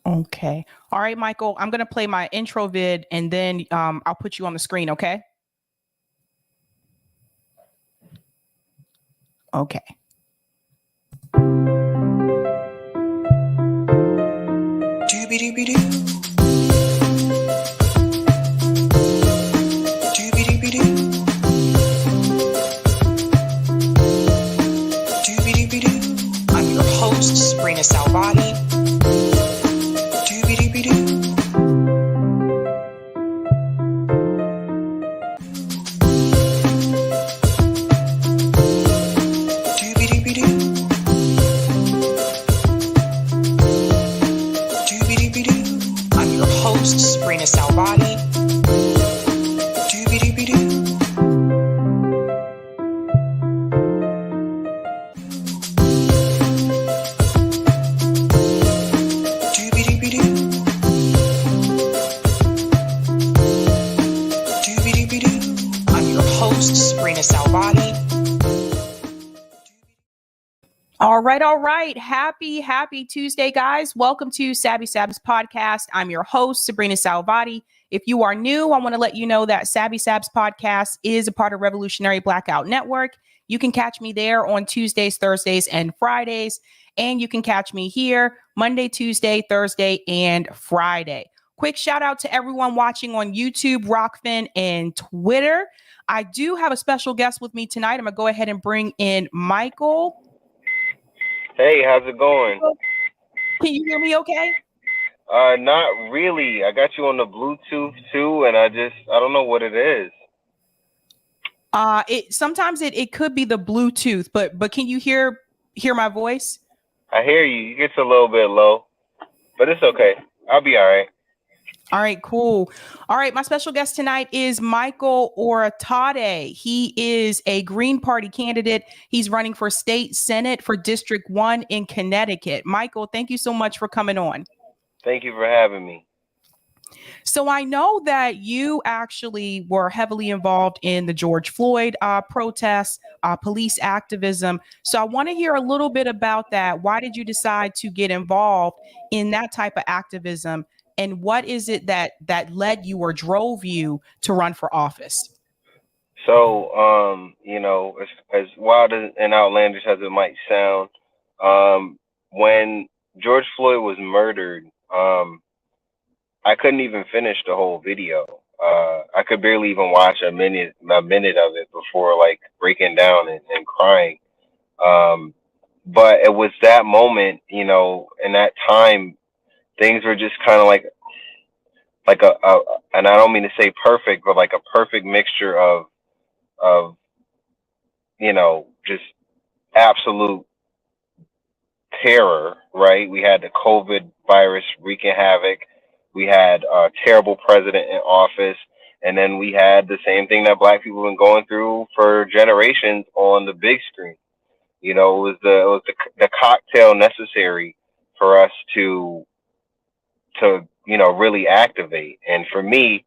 Okay. All right, Michael, I'm going to play my intro vid and then I'll put you on the screen, okay? Okay. I'm your host, Sabrina Salvati. I'm your host, Sabrina Salvati. I'm your host, Sabrina Salvati. All right. Happy Tuesday, guys. Welcome to Sab's podcast. I'm your host, Sabrina Salvati. If you are new, I want to let you know that Sab's podcast is a part of Revolutionary Blackout Network. You can catch me there on Tuesdays, Thursdays, and Fridays. And you can catch me here Monday, Tuesday, Thursday, and Friday. Quick shout out to everyone watching on YouTube, Rockfin, and Twitter. I do have a special guest with me tonight. I'm going to go ahead and bring in Michael. Hey, how's it going? Can you hear me okay? Not really. I got you on the Bluetooth too, and I don't know what it is. Sometimes it could be the Bluetooth, but can you hear my voice? I hear you. It gets a little bit low, but it's okay. I'll be all right. All right, cool. All right, my special guest tonight is Michael Oratade. He is a Green Party candidate. He's running for state senate for District 1 in Connecticut. Michael, thank you so much for coming on. Thank you for having me. So I know that you actually were heavily involved in the George Floyd protests, police activism. So I want to hear a little bit about that. Why did you decide to get involved in that type of activism? And what is it that led you or drove you to run for office? So, as wild and outlandish as it might sound, when George Floyd was murdered, I couldn't even finish the whole video. I could barely even watch a minute of it before like breaking down and crying. But it was that moment, in that time, things were just kind of like a, and I don't mean to say perfect, but like a perfect mixture of just absolute terror, right? We had the COVID virus wreaking havoc. We had a terrible president in office. And then we had the same thing that Black people have been going through for generations on the big screen. It was the cocktail necessary for us to really activate. And for me,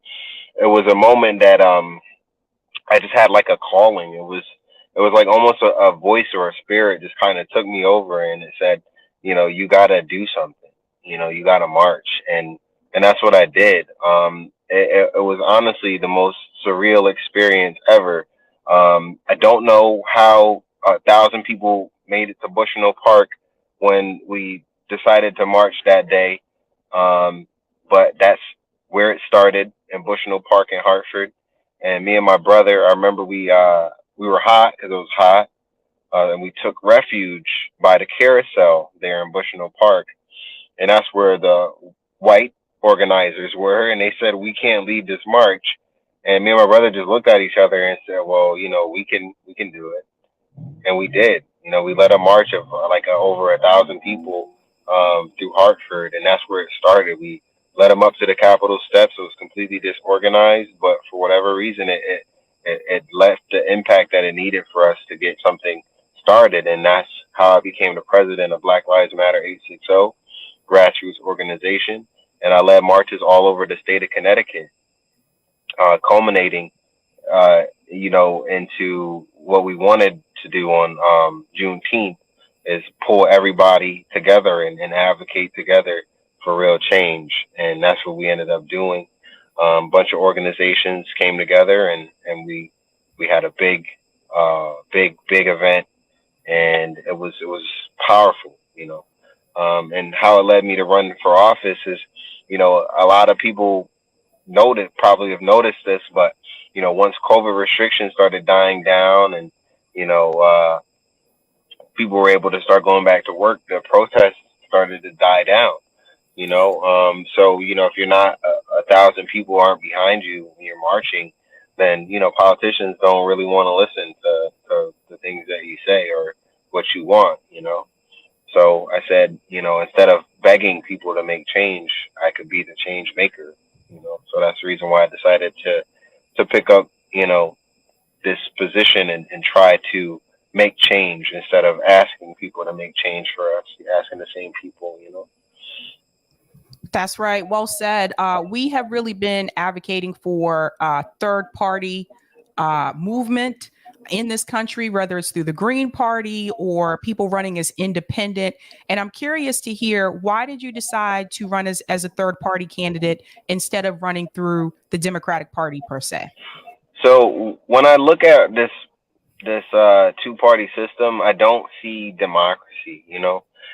it was a moment that I just had like a calling. It was like almost a voice or a spirit just kind of took me over, and it said, you gotta do something. You gotta march, and that's what I did. It was honestly the most surreal experience ever. I don't know how 1,000 people made it to Bushnell Park when we decided to march that day. But that's where it started, in Bushnell Park in Hartford. And me and my brother, I remember we were hot because it was hot. And we took refuge by the carousel there in Bushnell Park. And that's where the white organizers were. And they said, we can't lead this march. And me and my brother just looked at each other and said, well, we can do it. And we did. We led a march of over 1,000 people through Hartford. And that's where it started. We led them up to the Capitol steps. It was completely disorganized, but for whatever reason, it left the impact that it needed for us to get something started. And that's how I became the president of Black Lives Matter 860 grassroots organization. And I led marches all over the state of Connecticut, culminating, into what we wanted to do on Juneteenth, is pull everybody together and advocate together for real change, and that's what we ended up doing. Bunch of organizations came together, and we had a big event, and it was powerful, and how it led me to run for office is, a lot of people probably have noticed this, but once COVID restrictions started dying down, and you know, uh, people were able to start going back to work, the protests started to die down. So if you're not a thousand people aren't behind you when you're marching, then politicians don't really want to listen to the things that you say or what you want. So I said, instead of begging people to make change, I could be the change maker. So that's the reason why I decided to pick up, this position and try to make change instead of asking people to make change for us, asking the same people. That's right. Well said. We have really been advocating for third party movement in this country, whether it's through the Green Party or people running as independent. And I'm curious to hear, why did you decide to run as a third party candidate instead of running through the Democratic Party per se? So when I look at this two-party system, I don't see democracy.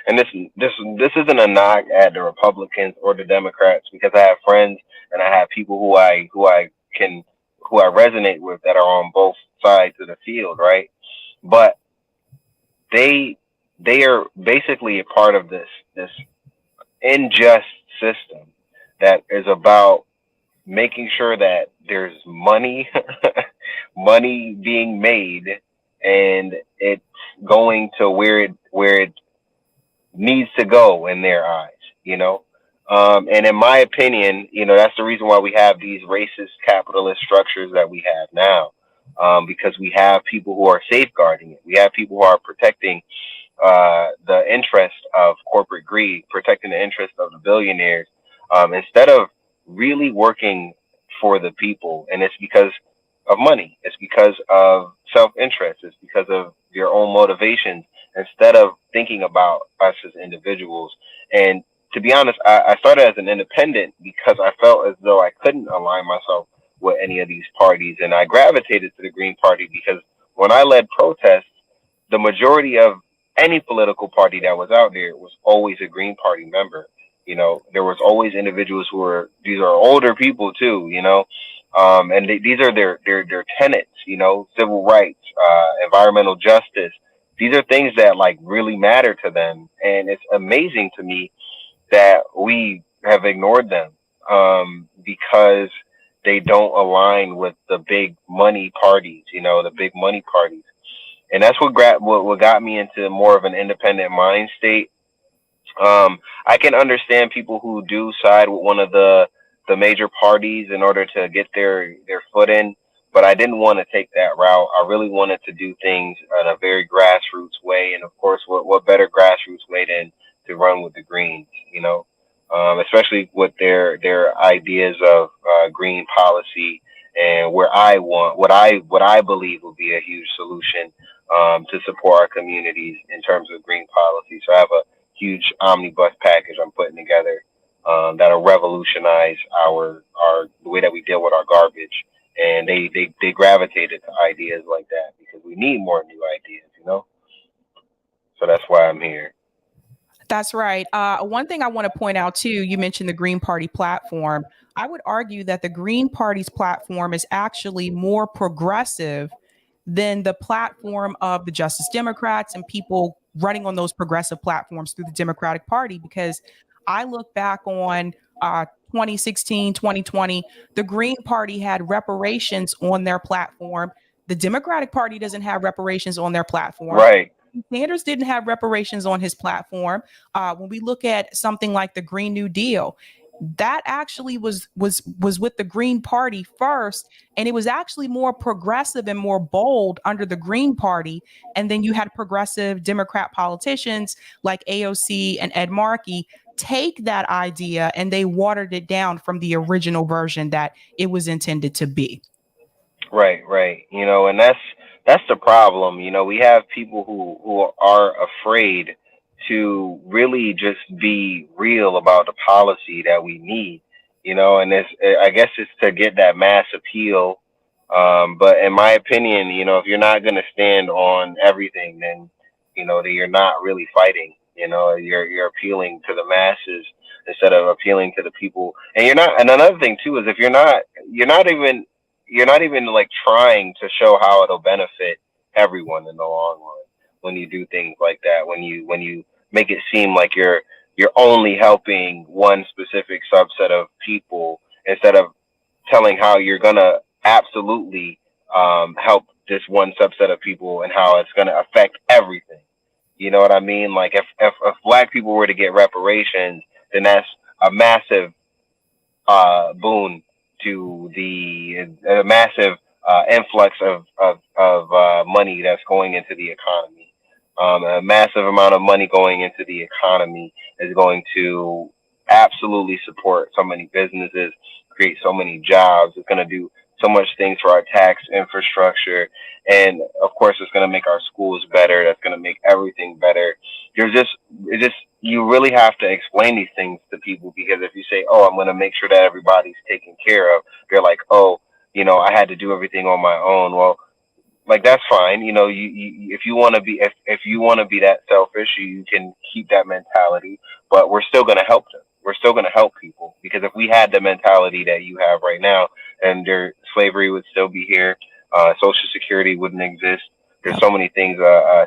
And this isn't a knock at the Republicans or the Democrats, because I have friends and I have people who I resonate with that are on both sides of the field, right? But they are basically a part of this unjust system that is about making sure that there's money money being made, and it's going to where it needs to go in their eyes. And in my opinion, that's the reason why we have these racist capitalist structures that we have now, because we have people who are safeguarding it. We have people who are protecting the interest of corporate greed, protecting the interest of the billionaires, instead of really working for the people. And it's because of money. It's because of self-interest. It's because of your own motivations, instead of thinking about us as individuals. And to be honest, I started as an independent because I felt as though I couldn't align myself with any of these parties. And I gravitated to the Green Party because when I led protests, the majority of any political party that was out there was always a Green Party member. There was always individuals these are older people too, and these are their tenets, civil rights, environmental justice. These are things that really matter to them. And it's amazing to me that we have ignored them, because they don't align with the big money parties, the big money parties. And that's what got me into more of an independent mind state. I can understand people who do side with one of the major parties in order to get their foot in, but I didn't want to take that route. I really wanted to do things in a very grassroots way, and of course, what better grassroots way than to run with the Greens, especially with their ideas of green policy, and what I believe will be a huge solution to support our communities in terms of green policy. So I have a huge omnibus package I'm putting together that'll revolutionize the way that we deal with our garbage. And they gravitated to ideas like that because we need more new ideas. So that's why I'm here. That's right. One thing I want to point out too, you mentioned the Green Party platform. I would argue that the Green Party's platform is actually more progressive than the platform of the Justice Democrats and people running on those progressive platforms through the Democratic Party, because I look back on 2016, 2020, the Green Party had reparations on their platform. The Democratic Party doesn't have reparations on their platform. Right. Sanders didn't have reparations on his platform. When we look at something like the Green New Deal, that actually was with the Green Party first, and it was actually more progressive and more bold under the Green Party. And then you had progressive Democrat politicians like AOC and Ed Markey take that idea and they watered it down from the original version that it was intended to be. Right. And that's the problem. We have people who are afraid to really just be real about the policy that we need, and I guess it's to get that mass appeal. But in my opinion, if you're not going to stand on everything, then, that you're not really fighting, you're appealing to the masses instead of appealing to the people. And you're not, and another thing too, is if you're not even like trying to show how it'll benefit everyone in the long run when you do things like that, when you make it seem like you're only helping one specific subset of people instead of telling how you're gonna absolutely help this one subset of people and how it's gonna affect everything. You know what I mean? Like if black people were to get reparations, then that's a massive boon to the massive influx of money that's going into the economy. A massive amount of money going into the economy is going to absolutely support so many businesses, create so many jobs. It's going to do so much things for our tax infrastructure. And of course, it's going to make our schools better. That's going to make everything better. You really have to explain these things to people, because if you say, "Oh, I'm going to make sure that everybody's taken care of," they're like, "Oh, I had to do everything on my own." Well, like that's fine. If you want to be if you want to be that selfish, you can keep that mentality. But we're still going to help them. We're still going to help people, because if we had the mentality that you have right now, and slavery would still be here, Social Security wouldn't exist. There's so many things.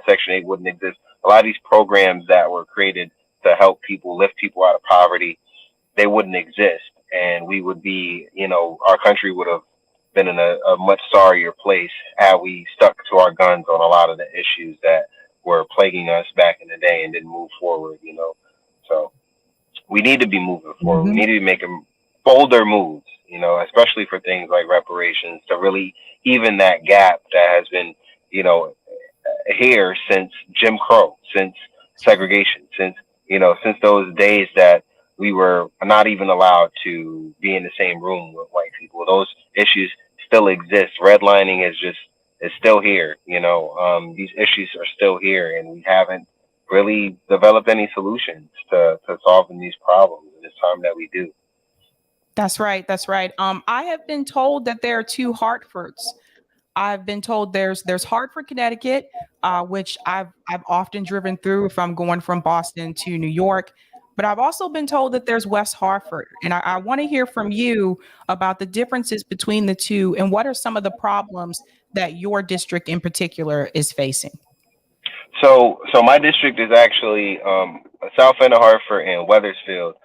Section 8 wouldn't exist. A lot of these programs that were created to help people, lift people out of poverty, they wouldn't exist, and we would be, our country would have been in a much sorrier place had we stuck to our guns on a lot of the issues that were plaguing us back in the day and didn't move forward. So we need to be moving forward. We need to be making bolder moves, especially for things like reparations, to really even that gap that has been, here since Jim Crow, since segregation, since those days that we were not even allowed to be in the same room with white people. Those issues still exist. Redlining is still here. These issues are still here, and we haven't really developed any solutions to solving these problems. And it's time that we do. That's right. That's right. I have been told that there are two Hartfords. I've been told there's Hartford, Connecticut, which I've often driven through if I'm going from Boston to New York. But I've also been told that there's West Hartford, and I want to hear from you about the differences between the two and what are some of the problems that your district in particular is facing. So my district is actually south end of Hartford and Weathersfield.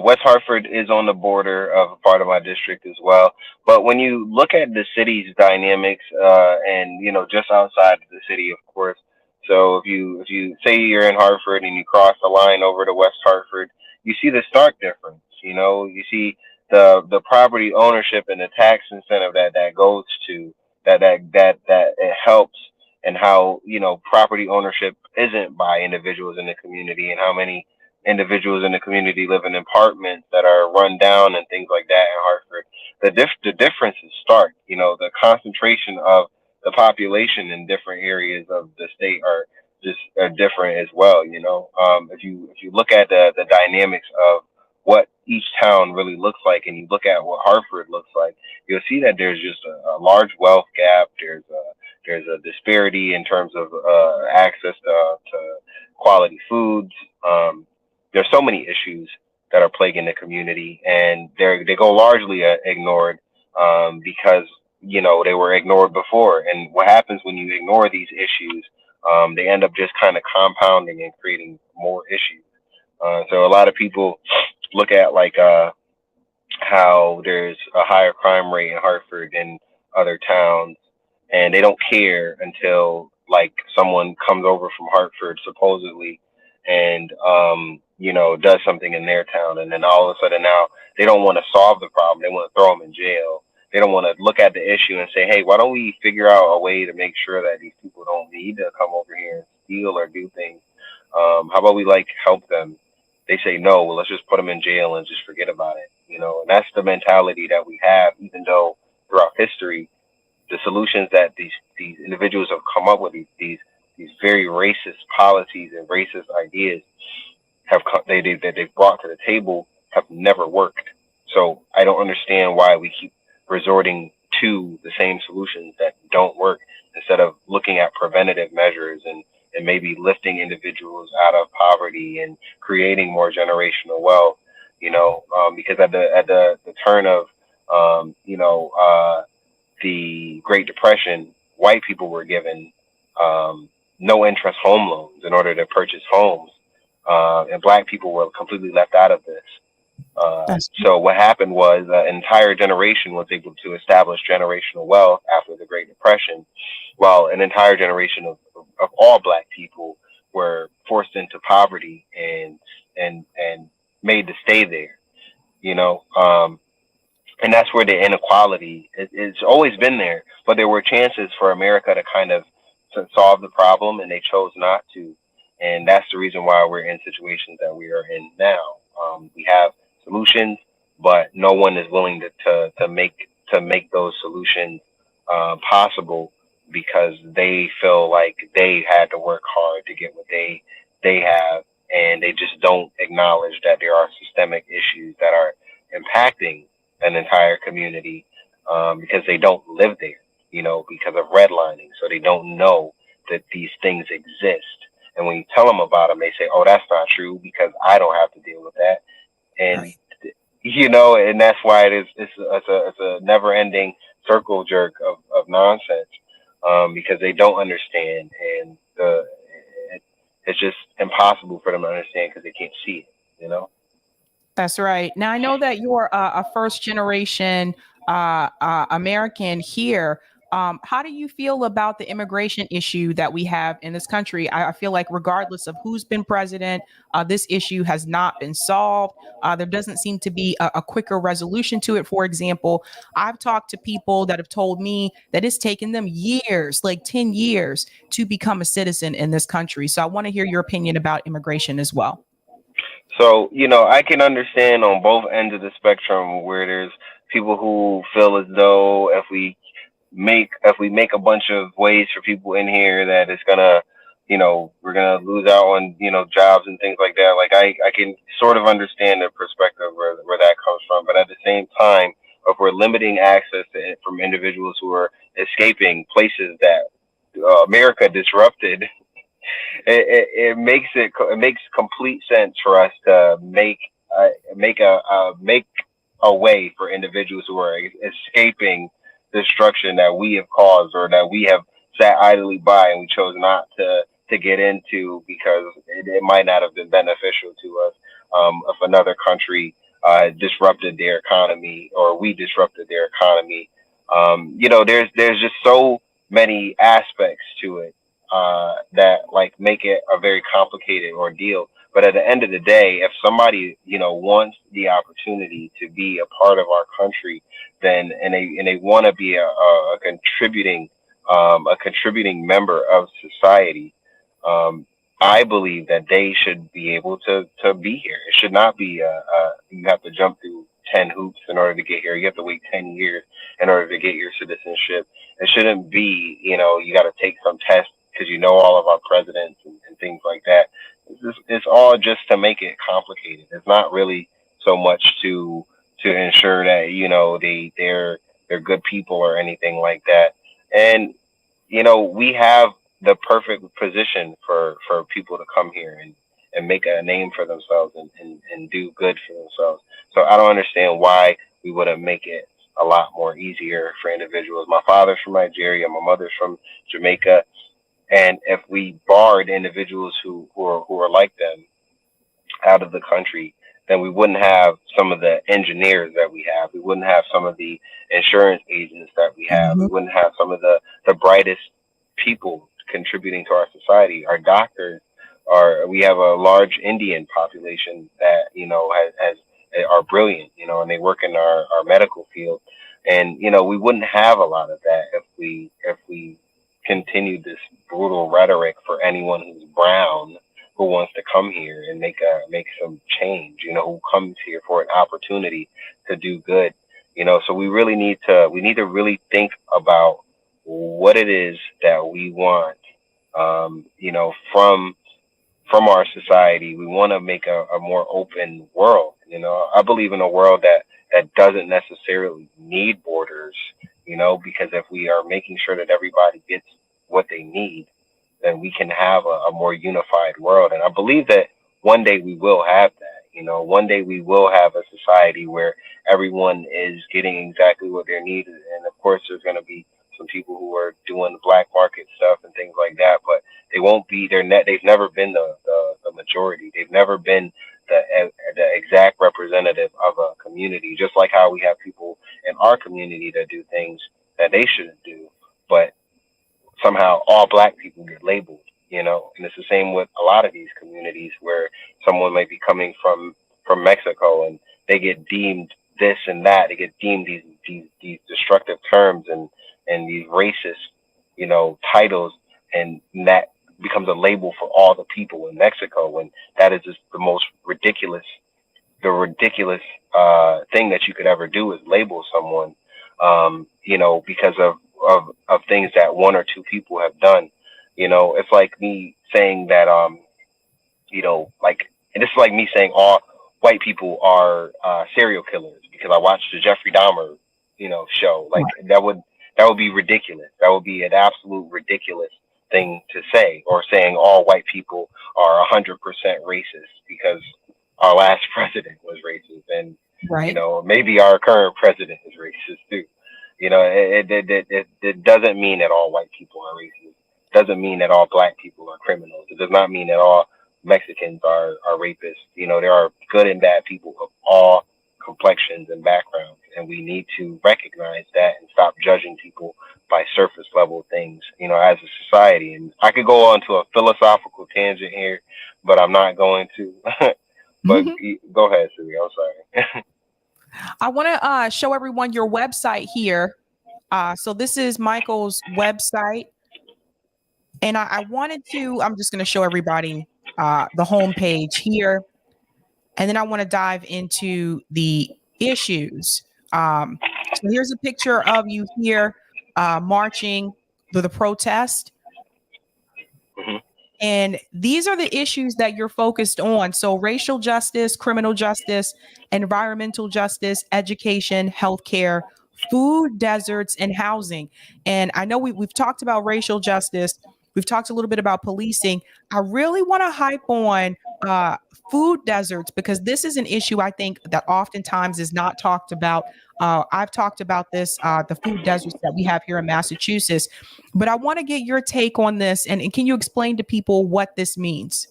West Hartford is on the border of a part of my district as well. But when you look at the city's dynamics, and just outside of the city, of course. So if you say you're in Hartford and you cross the line over to West Hartford, you see the stark difference. You see the property ownership and the tax incentive that goes to that it helps, and how property ownership isn't by individuals in the community, and how many individuals in the community live in apartments that are run down and things like that in Hartford. The difference is stark. The concentration of the population in different areas of the state are different as well. If you look at the dynamics of what each town really looks like, and you look at what Hartford looks like, you'll see that there's just a large wealth gap. There's a disparity in terms of access to quality foods. There's so many issues that are plaguing the community, and they go largely ignored, because they were ignored before. And what happens when you ignore these issues? They end up just kind of compounding and creating more issues. So a lot of people look at like how there's a higher crime rate in Hartford than other towns, and they don't care until like someone comes over from Hartford supposedly and does something in their town, and then all of a sudden now they don't want to solve the problem. They want to throw them in jail. They don't want to look at the issue and say, hey, why don't we figure out a way to make sure that these people don't need to come over here and steal or do things? How about we help them? They say no. Well, let's just put them in jail and just forget about it. And that's the mentality that we have, even though throughout history, the solutions that these individuals have come up with, these these very racist policies and racist ideas that they've brought to the table have never worked. So I don't understand why we keep resorting to the same solutions that don't work instead of looking at preventative measures and maybe lifting individuals out of poverty and creating more generational wealth. Because at the turn of the Great Depression, white people were given no interest home loans in order to purchase homes, and black people were completely left out of this. So what happened was an entire generation was able to establish generational wealth after the Great Depression, while an entire generation of all black people were forced into poverty and made to stay there. And that's where the inequality it's always been there, but there were chances for America to kind of solve the problem, and they chose not to. And that's the reason why we're in situations that we are in now. We have solutions, but no one is willing to make those solutions possible, because they feel like they had to work hard to get what they have, and they just don't acknowledge that there are systemic issues that are impacting an entire community, because they don't live there, because of redlining. So they don't know that these things exist. And when you tell them about them, they say, "Oh, that's not true because I don't have to deal with that." And Right. And that's why it's a never-ending circle jerk of nonsense, because they don't understand, and it's just impossible for them to understand because they can't see it. That's right. Now, I know that you're a first generation American here. How do you feel about the immigration issue that we have in this country? I feel like regardless of who's been president, this issue has not been solved. There doesn't seem to be a quicker resolution to it. For example, I've talked to people that have told me that it's taken them years, like 10 years, to become a citizen in this country. So I want to hear your opinion about immigration as well. So, I can understand on both ends of the spectrum where there's people who feel as though if we make a bunch of ways for people in here that it's gonna, we're gonna lose out on, jobs and things like that. Like I can sort of understand the perspective where that comes from. But at the same time, if we're limiting access to it from individuals who are escaping places that America disrupted, it makes complete sense for us to make a way for individuals who are escaping destruction that we have caused or that we have sat idly by and we chose not to get into because it might not have been beneficial to us, if another country disrupted their economy or we disrupted their economy. There's just so many aspects to it that make it a very complicated ordeal. But at the end of the day, if somebody wants the opportunity to be a part of our country, then and they want to be a contributing member of society, I believe that they should be able to be here. It should not be you have to jump through 10 hoops in order to get here. You have to wait 10 years in order to get your citizenship. It shouldn't be you got to take some test because all of our presidents and things like that. It's all just to make it complicated. It's not really so much to ensure that they're good people or anything like that. And we have the perfect position for people to come here and make a name for themselves and do good for themselves. So I don't understand why we wouldn't make it a lot more easier for individuals. My father's from Nigeria, my mother's from Jamaica. And if we barred individuals who are like them out of the country, then we wouldn't have some of the engineers that we have. We wouldn't have some of the insurance agents that we have. Mhm. We wouldn't have some of the brightest people contributing to our society. Our doctors we have a large Indian population that, has are brilliant, and they work in our medical field. And, we wouldn't have a lot of that if we continue this brutal rhetoric for anyone who's brown who wants to come here and make some change, who comes here for an opportunity to do good, so we need to really think about what it is that we want From our society. We want to make a more open world. I believe in a world that doesn't necessarily need borders, because if we are making sure that everybody gets what they need, then we can have a more unified world. And I believe that one day we will have that. One day we will have a society where everyone is getting exactly what they need. And of course, there's going to be some people who are doing the black market stuff and things like that, but they won't be their net. They've never been the majority. They've never been the exact representative of a community. Just like how we have people in our community that do things that they shouldn't do, but somehow all black people get labeled. And it's the same with a lot of these communities where someone might be coming from Mexico and they get deemed this and that. They get deemed these destructive terms and these racist, titles, and that becomes a label for all the people in Mexico. And that is just the most ridiculous thing that you could ever do is label someone, because of things that one or two people have done. It's like me saying that, and this is like me saying all white people are serial killers because I watched the Jeffrey Dahmer, show. Like that would be ridiculous. That would be an absolute ridiculous thing to say, or saying all white people are 100% racist because our last president was racist, and Right. maybe our current president is racist too. It doesn't mean that all white people are racist. It doesn't mean that all black people are criminals. It does not mean that all Mexicans are rapists. There are good and bad people of all complexions and backgrounds, and we need to recognize that and stop judging people by surface level things, as a society. And I could go on to a philosophical tangent here, but I'm not going to. But go ahead, Siri. I'm sorry. I want to show everyone your website here. So this is Michael's website. And I'm just going to show everybody the homepage here. And then I want to dive into the issues. So here's a picture of you here marching through the protest. And these are the issues that you're focused on. So racial justice, criminal justice, environmental justice, education, healthcare, food deserts, and housing. And I know we've talked about racial justice. We've talked a little bit about policing. I really want to hype on food deserts because this is an issue I think that oftentimes is not talked about. I've talked about this, the food deserts that we have here in Massachusetts, but I want to get your take on this. And can you explain to people what this means?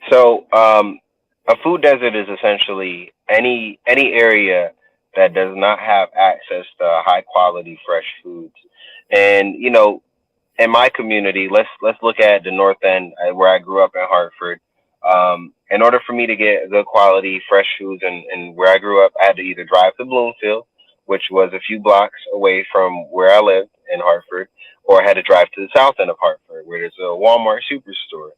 So a food desert is essentially any area that does not have access to high quality fresh foods. And in my community, let's look at the North End where I grew up in Hartford. In order for me to get good quality fresh foods and where I grew up, I had to either drive to Bloomfield, which was a few blocks away from where I lived in Hartford, or I had to drive to the south end of Hartford where there's a Walmart superstore.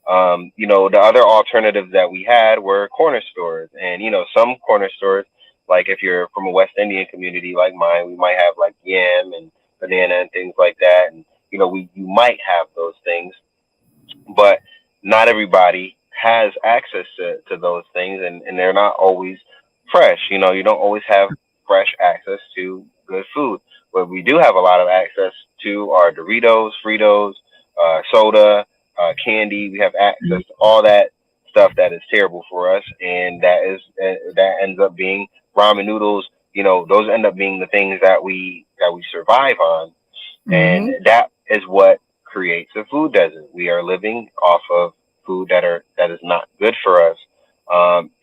The other alternatives that we had were corner stores, and some corner stores, like if you're from a West Indian community like mine, we might have like yam and banana and things like that, and you might have those things, but not everybody has access to those things, and they're not always fresh. You don't always have fresh access to good food. What we do have a lot of access to are Doritos, Fritos, soda, candy. We have access to all that stuff that is terrible for us, and that ends up being ramen noodles. Those end up being the things that we survive on, and that is what creates a food desert. We are living off of food that is not good for us,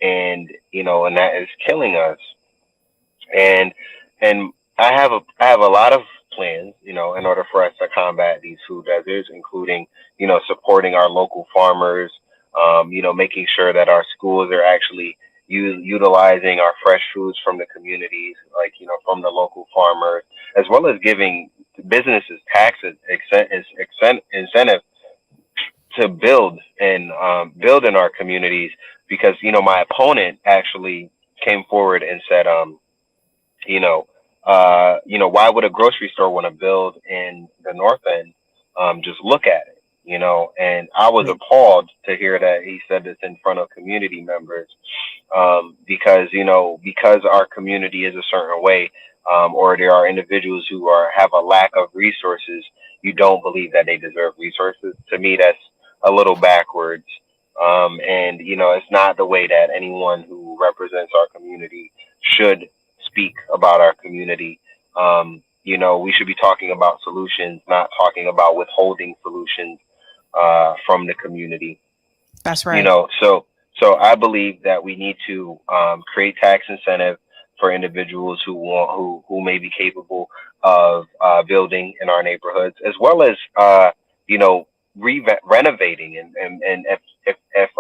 and that is killing us. And I have a lot of plans, in order for us to combat these food deserts, including supporting our local farmers, making sure that our schools are actually utilizing our fresh foods from the communities, like from the local farmers, as well as giving businesses tax incentive to build in our communities. Because my opponent actually came forward and said, why would a grocery store want to build in the North End? Just look at it. And I was appalled to hear that he said this in front of community members, because our community is a certain way, or there are individuals who have a lack of resources. You don't believe that they deserve resources. To me, that's a little backwards. And it's not the way that anyone who represents our community should speak about our community. We should be talking about solutions, not talking about withholding solutions from the community. That's right. So I believe that we need to create tax incentive for individuals who may be capable of building in our neighborhoods, as well as renovating and if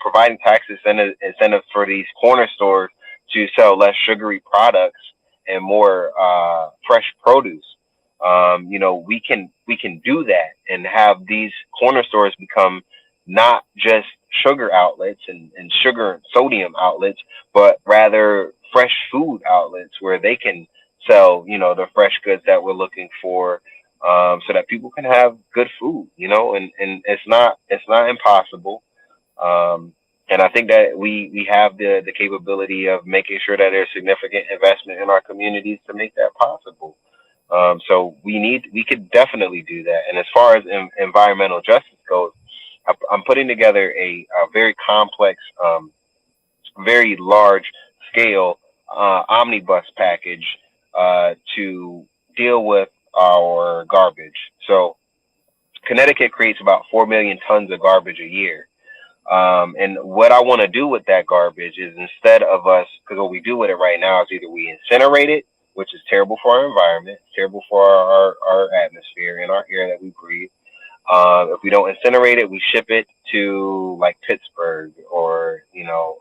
providing tax incentives for these corner stores to sell less sugary products and more fresh produce. We can do that and have these corner stores become not just sugar outlets and sugar and sodium outlets, but rather fresh food outlets where they can sell, the fresh goods that we're looking for, so that people can have good food, and it's not impossible. And I think that we have the capability of making sure that there's significant investment in our communities to make that possible. So we could definitely do that. And as far as environmental justice goes, I'm putting together a very complex, very large scale omnibus package to deal with our garbage. So Connecticut creates about 4 million tons of garbage a year. And what I want to do with that garbage is, instead of us, because what we do with it right now is either we incinerate it, which is terrible for our environment, terrible for our atmosphere and our air that we breathe. If we don't incinerate it, we ship it to like Pittsburgh or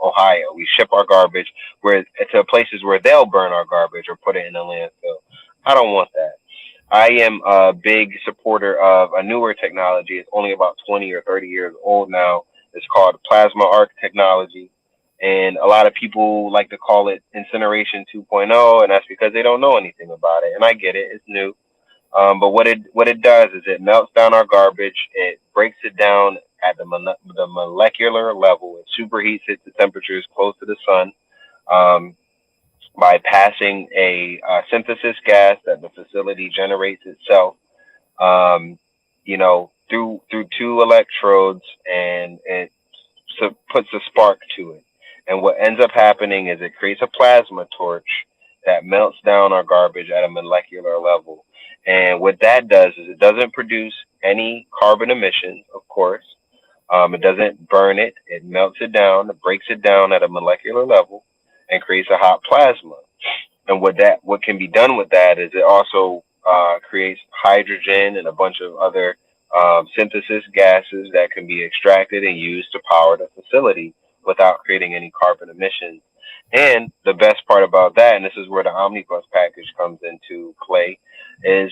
Ohio. We ship our garbage to places where they'll burn our garbage or put it in a landfill. I don't want that. I am a big supporter of a newer technology. It's only about 20 or 30 years old now. It's called plasma arc technology. And a lot of people like to call it incineration 2.0, and that's because they don't know anything about it. And I get it, it's new. But what it does is it melts down our garbage. It breaks it down at the molecular level. It superheats it to temperatures close to the sun, by passing a synthesis gas that the facility generates itself, through two electrodes, and it puts a spark to it. And what ends up happening is it creates a plasma torch that melts down our garbage at a molecular level. And what that does is it doesn't produce any carbon emissions, of course. It doesn't burn it. It melts it down. It breaks it down at a molecular level and creates a hot plasma. And what can be done with that is it also creates hydrogen and a bunch of other synthesis gases that can be extracted and used to power the facility without creating any carbon emissions. And the best part about that, and this is where the omnibus package comes into play, is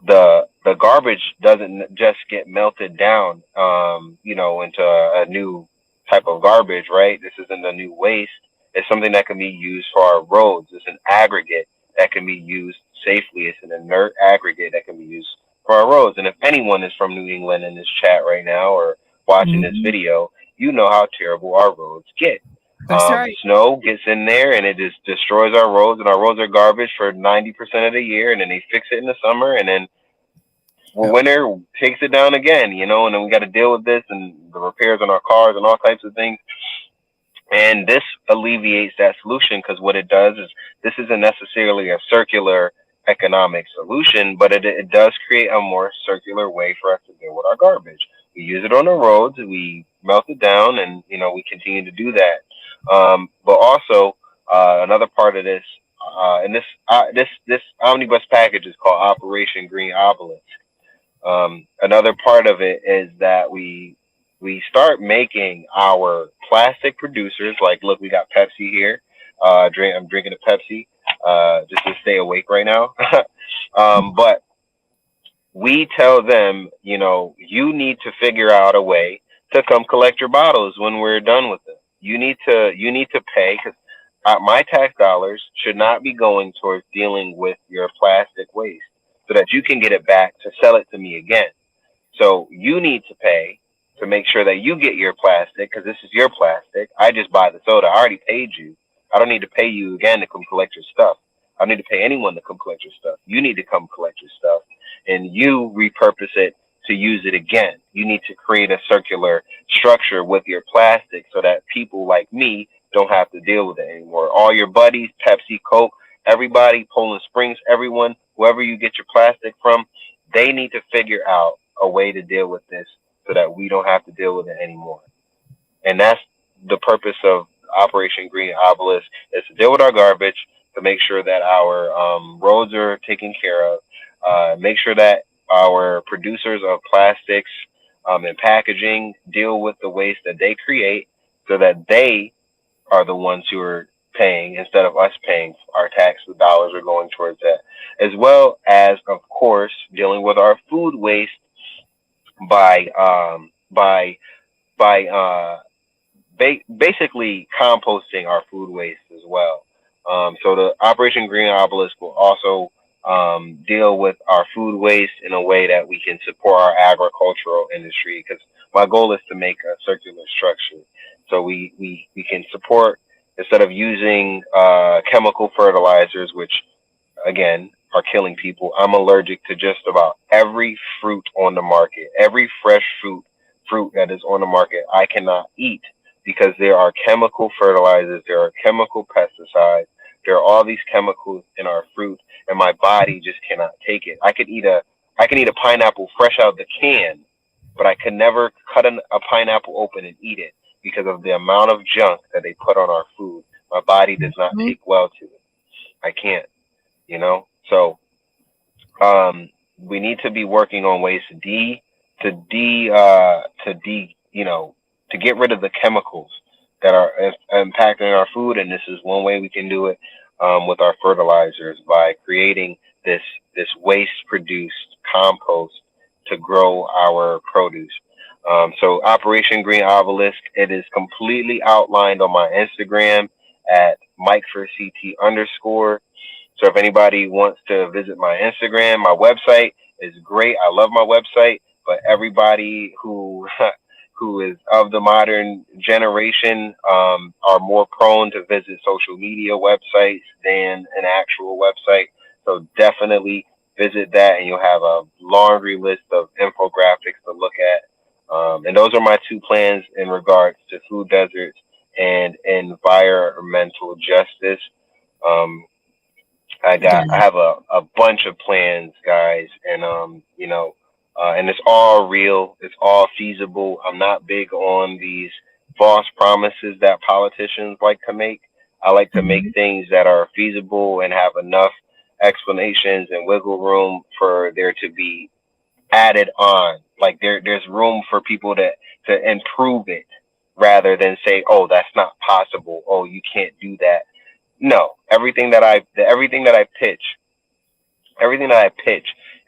the garbage doesn't just get melted down, into a new type of garbage, right? This isn't a new waste. It's something that can be used for our roads. It's an aggregate that can be used safely. It's an inert aggregate that can be used for our roads. And if anyone is from New England in this chat right now or watching this video, you know how terrible our roads get. That's right. Snow gets in there and it just destroys our roads, and our roads are garbage for 90% of the year, and then they fix it in the summer, and then winter takes it down again, and then we got to deal with this and the repairs on our cars and all types of things. And this alleviates that solution, because what it does is, this isn't necessarily a circular economic solution, but it does create a more circular way for us to deal with our garbage. We use it on the roads, we melt it down, and we continue to do that. But also another part of this, and this omnibus package is called Operation Green Obelisk. Another part of it is that we start making our plastic producers, like, look, we got Pepsi here. I'm drinking a Pepsi just to stay awake right now. But we tell them, you need to figure out a way to come collect your bottles when we're done with them. You need to pay, because my tax dollars should not be going towards dealing with your plastic waste, so that you can get it back to sell it to me again. So you need to pay to make sure that you get your plastic, because this is your plastic. I just buy the soda. I already paid you. I don't need to pay you again to come collect your stuff. I don't need to pay anyone to come collect your stuff. You need to come collect your stuff, and you repurpose it to use it again. You need to create a circular structure with your plastic so that people like me don't have to deal with it anymore. All your buddies, Pepsi, Coke, everybody, Poland Springs, everyone, whoever you get your plastic from, they need to figure out a way to deal with this so that we don't have to deal with it anymore. And that's the purpose of Operation Green Obelisk, is to deal with our garbage, to make sure that our roads are taken care of, make sure that our producers of plastics and packaging deal with the waste that they create, so that they are the ones who are paying instead of us paying. Our tax dollars are going towards that, as well as, of course, dealing with our food waste by basically composting our food waste as well. So the Operation Green Obelisk will also deal with our food waste in a way that we can support our agricultural industry, because my goal is to make a circular structure. So we can support, instead of using chemical fertilizers, which again are killing people. I'm allergic to just about every fruit on the market. Every fresh fruit that is on the market, I cannot eat, because there are chemical fertilizers, there are chemical pesticides, there are all these chemicals in our fruit, and my body just cannot take it. I can eat a pineapple fresh out the can, but I could never cut a pineapple open and eat it because of the amount of junk that they put on our food. My body does not take well to it. I can't, you know? So we need to be working on ways to get rid of the chemicals that are impacting our food, and this is one way we can do it with our fertilizers, by creating this waste produced compost to grow our produce. So Operation Green Obelisk, it is completely outlined on my Instagram at Mike4CT_. So if anybody wants to visit my Instagram, my website is great. I love my website, but everybody who is of the modern generation are more prone to visit social media websites than an actual website. So definitely visit that, and you'll have a laundry list of infographics to look at. And those are my two plans in regards to food deserts and environmental justice. I have a bunch of plans, guys, and and it's all real. It's all feasible. I'm not big on these false promises that politicians like to make. I like to make things that are feasible and have enough explanations and wiggle room for there to be added on. Like there's room for people to improve it, rather than say, oh, that's not possible. Oh, you can't do that. No, everything that I pitch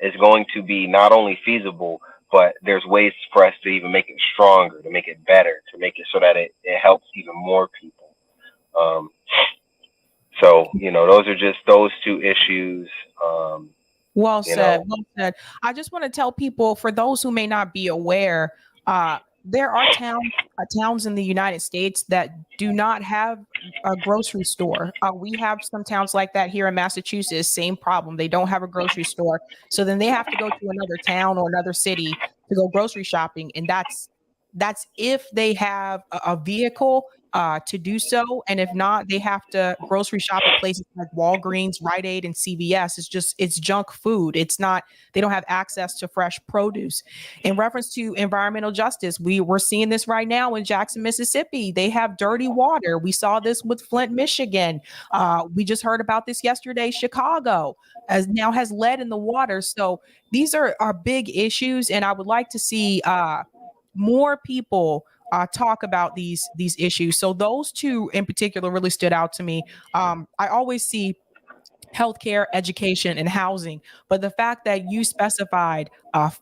is going to be not only feasible, but there's ways for us to even make it stronger, to make it better, to make it so that it helps even more people. So, those are just those two issues. Well said. Well said. I just want to tell people, for those who may not be aware, there are towns in the United States that do not have a grocery store. We have some towns like that here in Massachusetts. Same problem. They don't have a grocery store. So then they have to go to another town or another city to go grocery shopping. And that's if they have a vehicle to do so. And if not, they have to grocery shop at places like Walgreens, Rite Aid, and CVS. It's junk food. They don't have access to fresh produce. In reference to environmental justice, we're seeing this right now in Jackson, Mississippi. They have dirty water. We saw this with Flint, Michigan. We just heard about this yesterday. Chicago now has lead in the water. So these are big issues. And I would like to see more people talk about these issues. So those two in particular really stood out to me. I always see healthcare, education, and housing, but the fact that you specified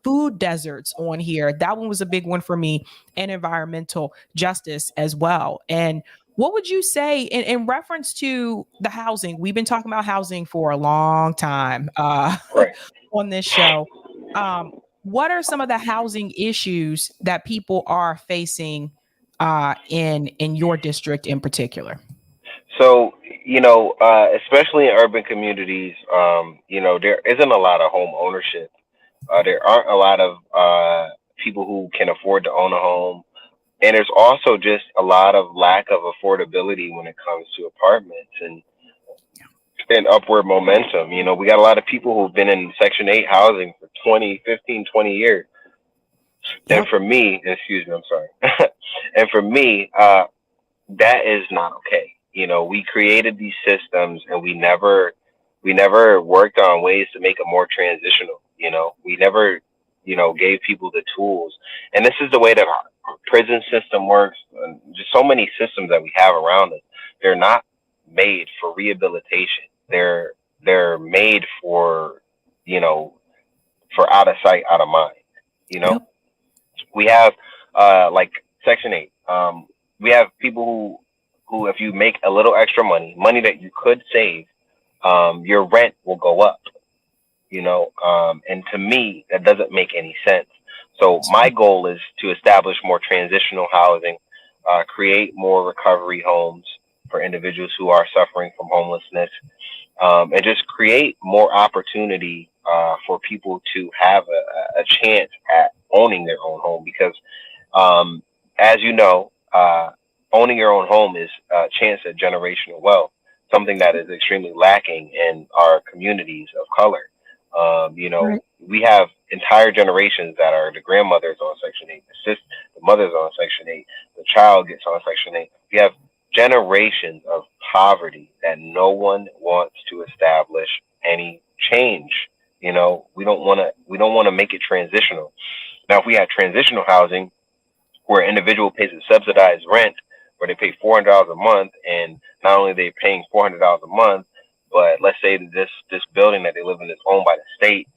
food deserts on here, that one was a big one for me, and environmental justice as well. And what would you say in reference to the housing? We've been talking about housing for a long time Right. on this show. what are some of the housing issues that people are facing in your district in particular? So, especially in urban communities, there isn't a lot of home ownership. There aren't a lot of people who can afford to own a home. And there's also just a lot of lack of affordability when it comes to apartments and upward momentum. We got a lot of people who've been in Section 8 housing for 20 years. And for me, excuse me, I'm sorry. And for me, that is not okay. We created these systems and we never worked on ways to make it more transitional. We never, gave people the tools. And this is the way that our prison system works. And just so many systems that we have around us. They're not made for rehabilitation. They're made for, for out of sight, out of mind. Yep. We have like Section 8. We have people who if you make a little extra money that you could save, your rent will go up. And to me, that doesn't make any sense. So my goal is to establish more transitional housing, create more recovery homes for individuals who are suffering from homelessness, and just create more opportunity for people to have a chance at owning their own home. Because, as you know, owning your own home is a chance at generational wealth, something that is extremely lacking in our communities of color. Right. We have entire generations that are the grandmothers on Section 8, the mothers on Section 8, the child gets on Section 8. We have generations of poverty that no one wants to establish any change. We don't want to make it transitional. Now, if we had transitional housing where an individual pays a subsidized rent, where they pay $400 a month, and not only are they paying $400 a month, but let's say this building that they live in is owned by the state,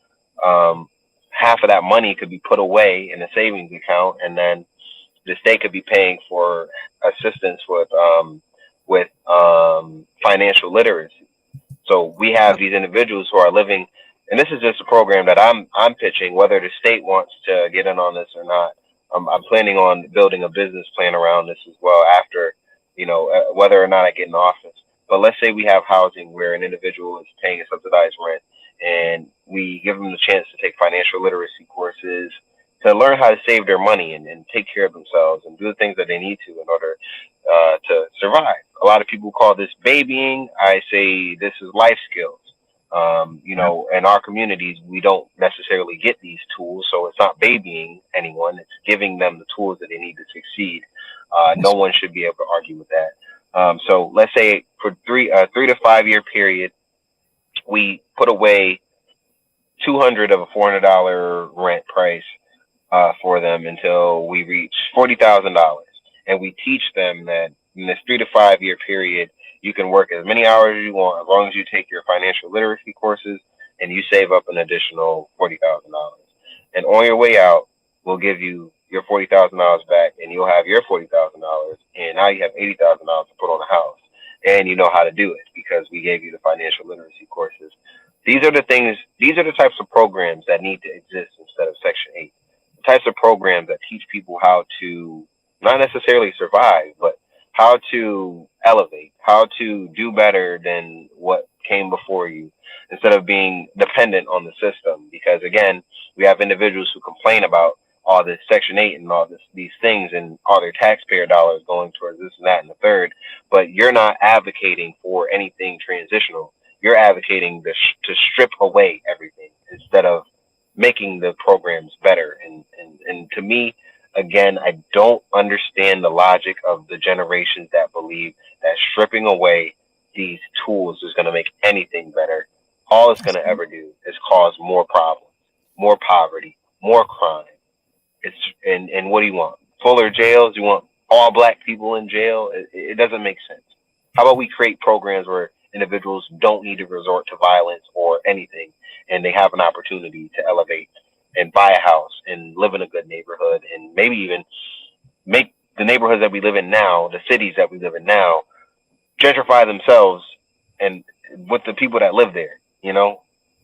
half of that money could be put away in a savings account, and then the state could be paying for assistance with financial literacy. So we have these individuals who are living, and this is just a program that I'm pitching, whether the state wants to get in on this or not. I'm planning on building a business plan around this as well after, whether or not I get in office. But let's say we have housing where an individual is paying a subsidized rent, and we give them the chance to take financial literacy courses to learn how to save their money and take care of themselves and do the things that they need to in order to survive. A lot of people call this babying. I say this is life skills. In our communities, we don't necessarily get these tools, so it's not babying anyone. It's giving them the tools that they need to succeed. No one should be able to argue with that. So let's say for 3 to 5 year period, we put away $200 of a $400 rent price for them until we reach $40,000, and we teach them that in this 3 to 5 year period, you can work as many hours as you want as long as you take your financial literacy courses and you save up an additional $40,000. And on your way out, we'll give you your $40,000 back, and you'll have your $40,000, and now you have $80,000 to put on a house, and you know how to do it because we gave you the financial literacy courses. These are the types of programs that need to exist instead of Section 8. The types of programs that teach people how to not necessarily survive, but how to elevate, how to do better than what came before you instead of being dependent on the system. Because again, we have individuals who complain about all this Section 8 and all these things and all their taxpayer dollars going towards this and that and the third, but you're not advocating for anything transitional. You're advocating to strip away everything instead of making the programs better. And to me, again, I don't understand the logic of the generations that believe that stripping away these tools is going to make anything better. All it's going to ever do is cause more problems, more poverty, more crime. And what do you want? Fuller jails? You want all black people in jail? It doesn't make sense. How about we create programs where individuals don't need to resort to violence or anything, and they have an opportunity to elevate and buy a house and live in a good neighborhood, and maybe even make the neighborhoods that we live in now, the cities that we live in now, gentrify themselves and with the people that live there.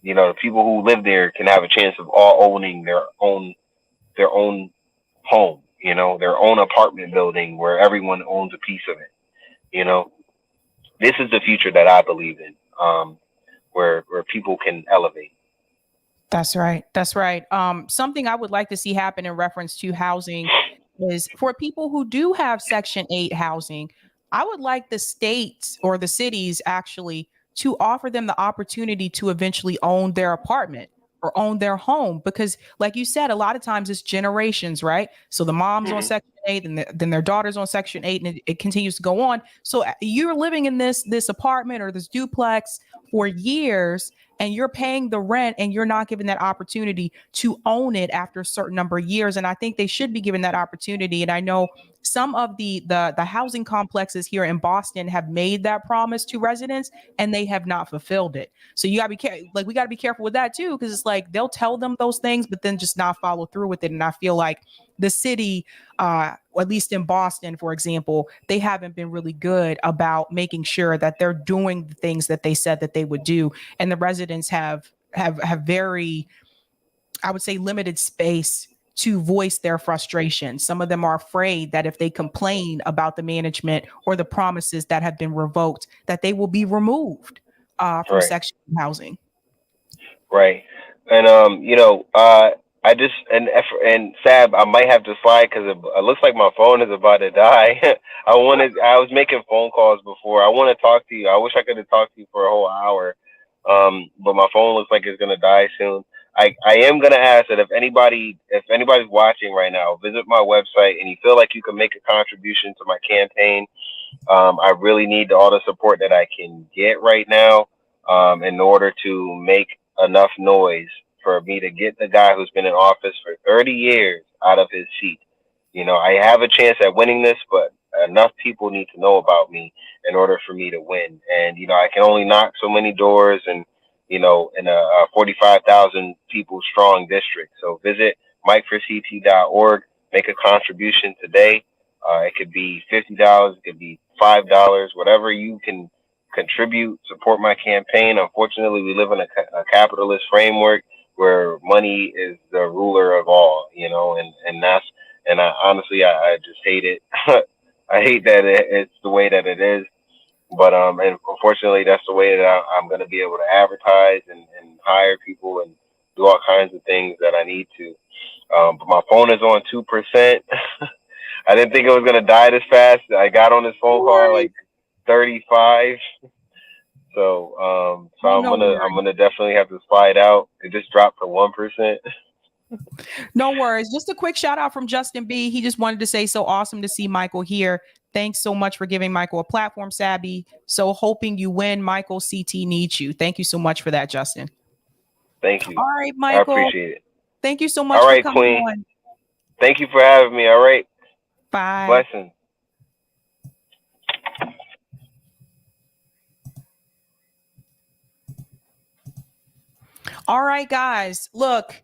the people who live there can have a chance of all owning their own home, their own apartment building where everyone owns a piece of it. This is the future that I believe in, where people can elevate. That's right. That's right. Something I would like to see happen in reference to housing is for people who do have Section 8 housing, I would like the states or the cities actually to offer them the opportunity to eventually own their apartment or own their home. Because, like you said, a lot of times it's generations, right? So the mom's on Hmm. Section 8 and then their daughter's on Section 8 and it continues to go on. So you're living in this apartment or this duplex for years and you're paying the rent and you're not given that opportunity to own it after a certain number of years. And I think they should be given that opportunity. And I know some of the housing complexes here in Boston have made that promise to residents and they have not fulfilled it. So you gotta be like we gotta be careful with that too, because it's like they'll tell them those things, but then just not follow through with it. And I feel like the city, or at least in Boston, for example, they haven't been really good about making sure that they're doing the things that they said that they would do. And the residents have very, I would say, limited space to voice their frustration. Some of them are afraid that if they complain about the management or the promises that have been revoked, that they will be removed from Right. section housing. Right. And I just and Sab, I might have to slide because it looks like my phone is about to die. I was making phone calls before. I want to talk to you. I wish I could have talked to you for a whole hour. But my phone looks like it's gonna die soon. I am gonna ask that if anybody's watching right now, visit my website and you feel like you can make a contribution to my campaign. I really need all the support that I can get right now, in order to make enough noise for me to get the guy who's been in office for 30 years out of his seat. I have a chance at winning this, but enough people need to know about me in order for me to win. And, I can only knock so many doors and, in a 45,000 people strong district. So visit mikeforct.org, make a contribution today. It could be $50, it could be $5, whatever you can contribute, support my campaign. Unfortunately, we live in a capitalist framework where money is the ruler of all, and I just hate it. I hate that it's the way that it is. But and unfortunately, that's the way that I'm going to be able to advertise and hire people and do all kinds of things that I need to. But my phone is on 2%. I didn't think it was going to die this fast. I got on this phone call like 35. So I'm gonna definitely have to slide out. It just dropped to 1%. No worries. Just a quick shout out from Justin B. He just wanted to say, so awesome to see Michael here. Thanks so much for giving Michael a platform, Sabby. So hoping you win. Michael, CT needs you. Thank you so much for that, Justin. Thank you. All right, I Michael. appreciate it. Thank you so much All for right, coming Queen. on. Thank you for having me. All right. Bye. Blessings. All right, guys. Look,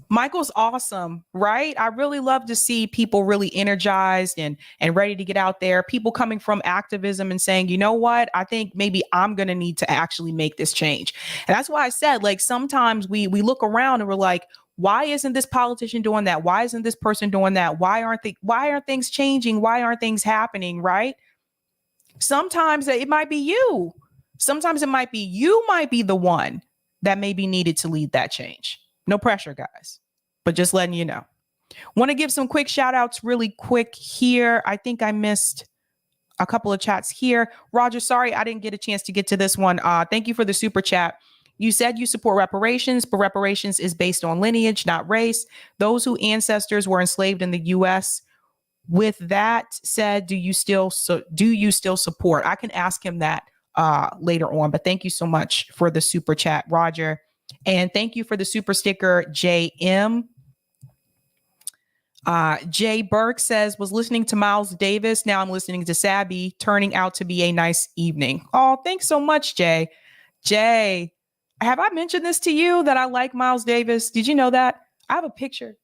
Michael's awesome, right? I really love to see people really energized and ready to get out there. People coming from activism and saying, you know what? I think maybe I'm going to need to actually make this change. And that's why I said, like, sometimes we look around and we're like, why isn't this politician doing that? Why isn't this person doing that? Why aren't things changing? Why aren't things happening? Right? Sometimes it might be you. Sometimes it might be you might be the one that may be needed to lead that change. No pressure, guys, but just letting you know. Want to give some quick shout outs really quick here. I think I missed a couple of chats here. Roger, sorry, I didn't get a chance to get to this one. Thank you for the super chat. You said you support reparations, but reparations is based on lineage, not race. Those whose ancestors were enslaved in the U.S. With that said, do you still support? I can ask him that later on, but thank you so much for the super chat, Roger. And thank you for the super sticker, JM. Jay Burke says, was listening to Miles Davis. Now I'm listening to Sabby, turning out to be a nice evening. Oh, thanks so much, Jay. Jay, have I mentioned this to you that I like Miles Davis? Did you know that? I have a picture.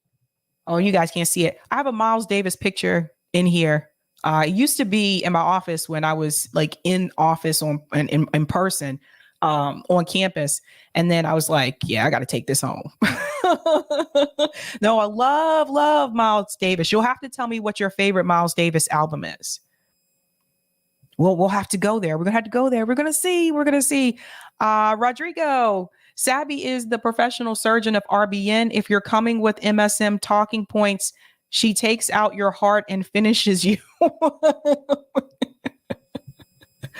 Oh, you guys can't see it. I have a Miles Davis picture in here. It used to be in my office when I was like in office in person. on campus. And then I was like, yeah, I got to take this home. No, I love Miles Davis. You'll have to tell me what your favorite Miles Davis album is. We'll have to go there. We're going to have to go there. We're going to see. Rodrigo, Sabby is the professional surgeon of RBN. If you're coming with MSM talking points, she takes out your heart and finishes you.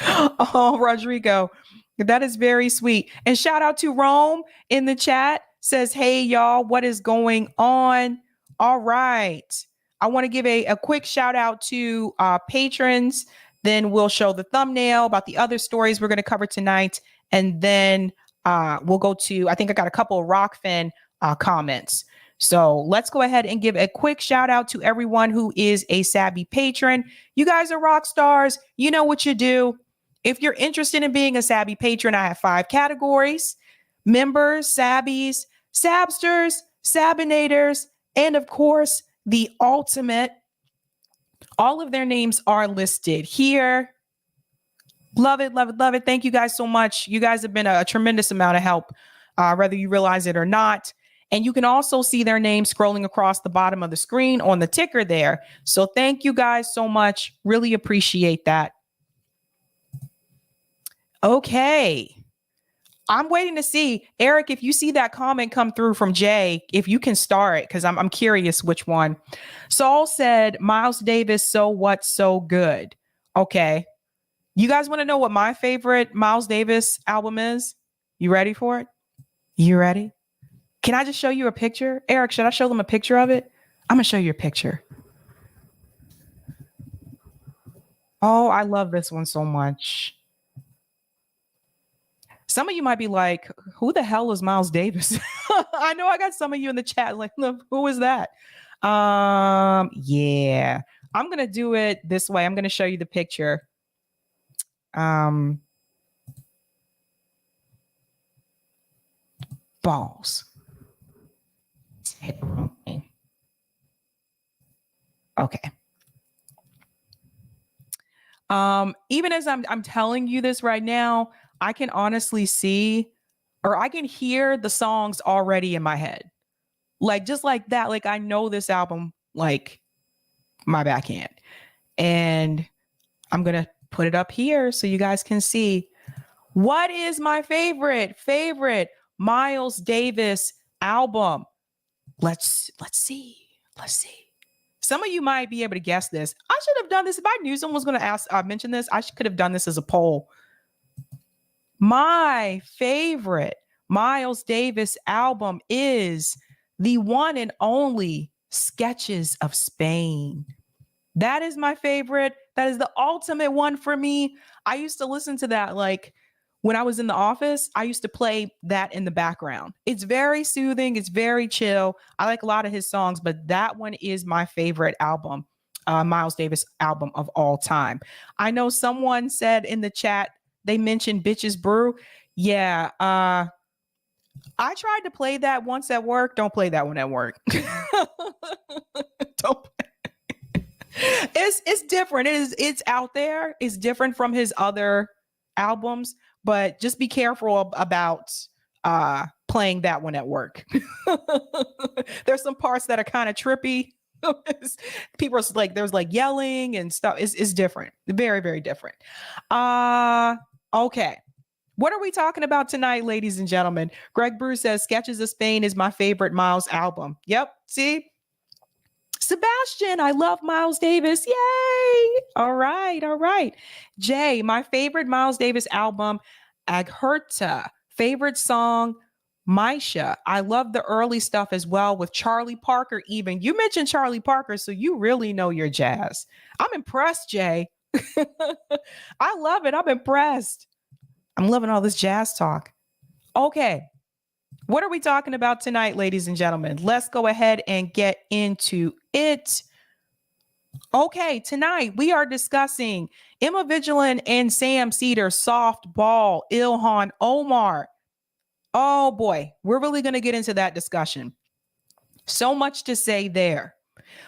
Oh, Rodrigo, that is very sweet. And shout out to Rome in the chat. Says, hey, y'all, what is going on? All right. I want to give a quick shout out to patrons. Then we'll show the thumbnail about the other stories we're going to cover tonight. And then we'll go to, I think I got a couple of Rockfin comments. So let's go ahead and give a quick shout out to everyone who is a Sabby patron. You guys are rock stars. You know what you do. If you're interested in being a Sabby patron, I have 5 categories: members, Sabbies, Sabsters, Sabinators, and of course, the ultimate. All of their names are listed here. Love it, love it, love it. Thank you guys so much. You guys have been a tremendous amount of help, whether you realize it or not. And you can also see their names scrolling across the bottom of the screen on the ticker there. So thank you guys so much. Really appreciate that. Okay. I'm waiting to see, Eric, if you see that comment come through from Jay, if you can start, because I'm curious which one. Saul said, Miles Davis, So What, So Good. Okay. You guys want to know what my favorite Miles Davis album is? You ready for it? You ready? Can I just show you a picture? Eric, should I show them a picture of it? I'm going to show you a picture. Oh, I love this one so much. Some of you might be like, who the hell is Miles Davis? I know I got some of you in the chat like, look, who is that? Yeah, I'm going to do it this way. I'm going to show you the picture. Balls. Okay. Even as I'm telling you this right now, I can honestly see, or I can hear the songs already in my head. Like, just like that. Like, I know this album like my backhand. And I'm going to put it up here so you guys can see. What is my favorite Miles Davis album? Let's see. Some of you might be able to guess this. I should have done this. If I knew someone was going to mention this, I could have done this as a poll. My favorite Miles Davis album is the one and only Sketches of Spain. That is my favorite. That is the ultimate one for me. I used to listen to that like when I was in the office. I used to play that in the background. It's very soothing. It's very chill. I like a lot of his songs, but that one is my favorite album, Miles Davis album of all time. I know someone said in the chat, they mentioned Bitches Brew. Yeah. I tried to play that once at work. Don't play that one at work. Don't. It's different. It's out there. It's different from his other albums, but just be careful about playing that one at work. There's some parts that are kind of trippy. People are like, there's like yelling and stuff. It's different. Very, very different. Okay. What are we talking about tonight, ladies and gentlemen? Greg Bruce says Sketches of Spain is my favorite Miles album. Yep. See? Sebastian, I love Miles Davis. Yay. All right. Jay, my favorite Miles Davis album, Agherta. Favorite song, Maisha. I love the early stuff as well with Charlie Parker even. You mentioned Charlie Parker, so you really know your jazz. I'm impressed, Jay. I love it. I'm impressed. I'm loving all this jazz talk. Okay. What are we talking about tonight, ladies and gentlemen? Let's go ahead and get into it. Okay, tonight we are discussing Emma Vigeland and Sam Seder, softball, Ilhan Omar. Oh boy, we're really going to get into that discussion. So much to say there.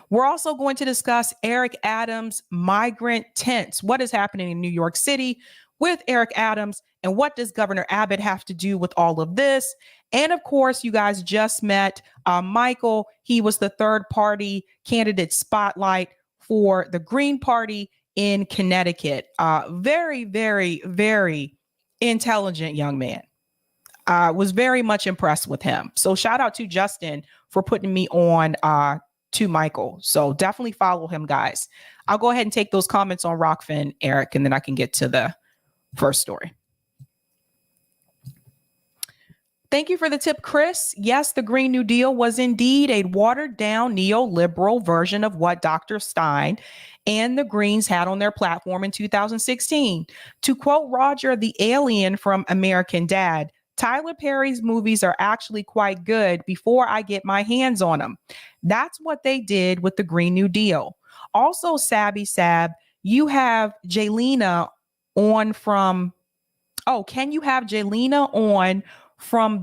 We're also going to discuss Eric Adams' migrant tents. What is happening in New York City with Eric Adams And what does Governor Abbott have to do with all of this? And of course, you guys just met Michael. He was the third party candidate spotlight for the Green Party in Connecticut. Very, very, very intelligent young man. I was very much impressed with him. So shout out to Justin for putting me on to Michael. So definitely follow him, guys. I'll go ahead and take those comments on Rockfin, Eric, and then I can get to the first story. Thank you for the tip, Chris. Yes, the Green New Deal was indeed a watered down neoliberal version of what Dr. Stein and the Greens had on their platform in 2016. To quote Roger the Alien from American Dad, Tyler Perry's movies are actually quite good before I get my hands on them. That's what they did with the Green New Deal. Also, Sabby Sab, you have Jaylena on from, can you have Jaylena on from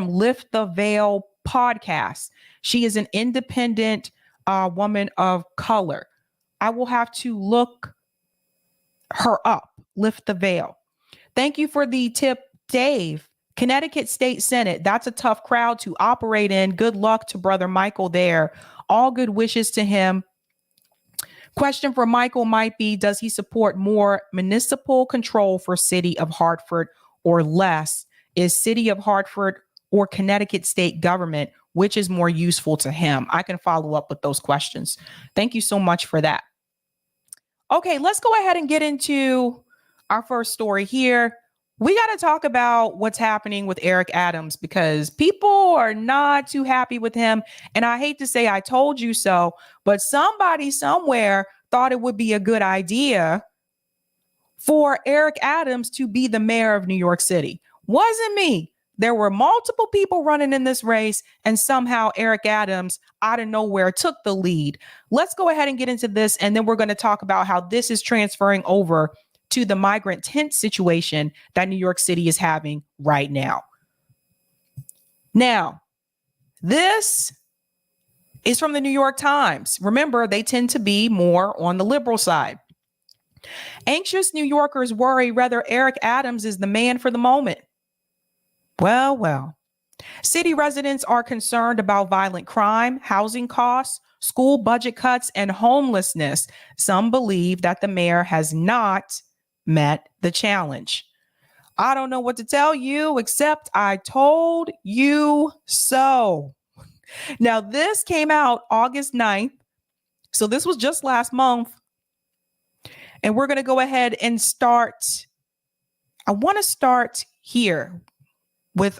Lift the Veil podcast? She is an independent woman of color. I will have to look her up, Lift the Veil. Thank you for the tip, Dave. Connecticut State Senate, that's a tough crowd to operate in. Good luck to brother Michael there. All good wishes to him. Question for Michael might be, does he support more municipal control for City of Hartford or less? Is City of Hartford or Connecticut state government, which is more useful to him? I can follow up with those questions. Thank you so much for that. Okay, let's go ahead and get into our first story here. We got to talk about what's happening with Eric Adams because people are not too happy with him. And I hate to say I told you so, but somebody somewhere thought it would be a good idea for Eric Adams to be the mayor of New York City. Wasn't me. There were multiple people running in this race, and somehow Eric Adams out of nowhere took the lead. Let's go ahead and get into this, and then we're going to talk about how this is transferring over to the migrant tent situation that New York City is having right now. Now, this is from the New York Times. Remember, they tend to be more on the liberal side. Anxious New Yorkers worry whether Eric Adams is the man for the moment. Well. City residents are concerned about violent crime, housing costs, school budget cuts, and homelessness. Some believe that the mayor has not met the challenge. I don't know what to tell you, except I told you so. Now, this came out August 9th. So this was just last month. And we're going to go ahead and start. I want to start here with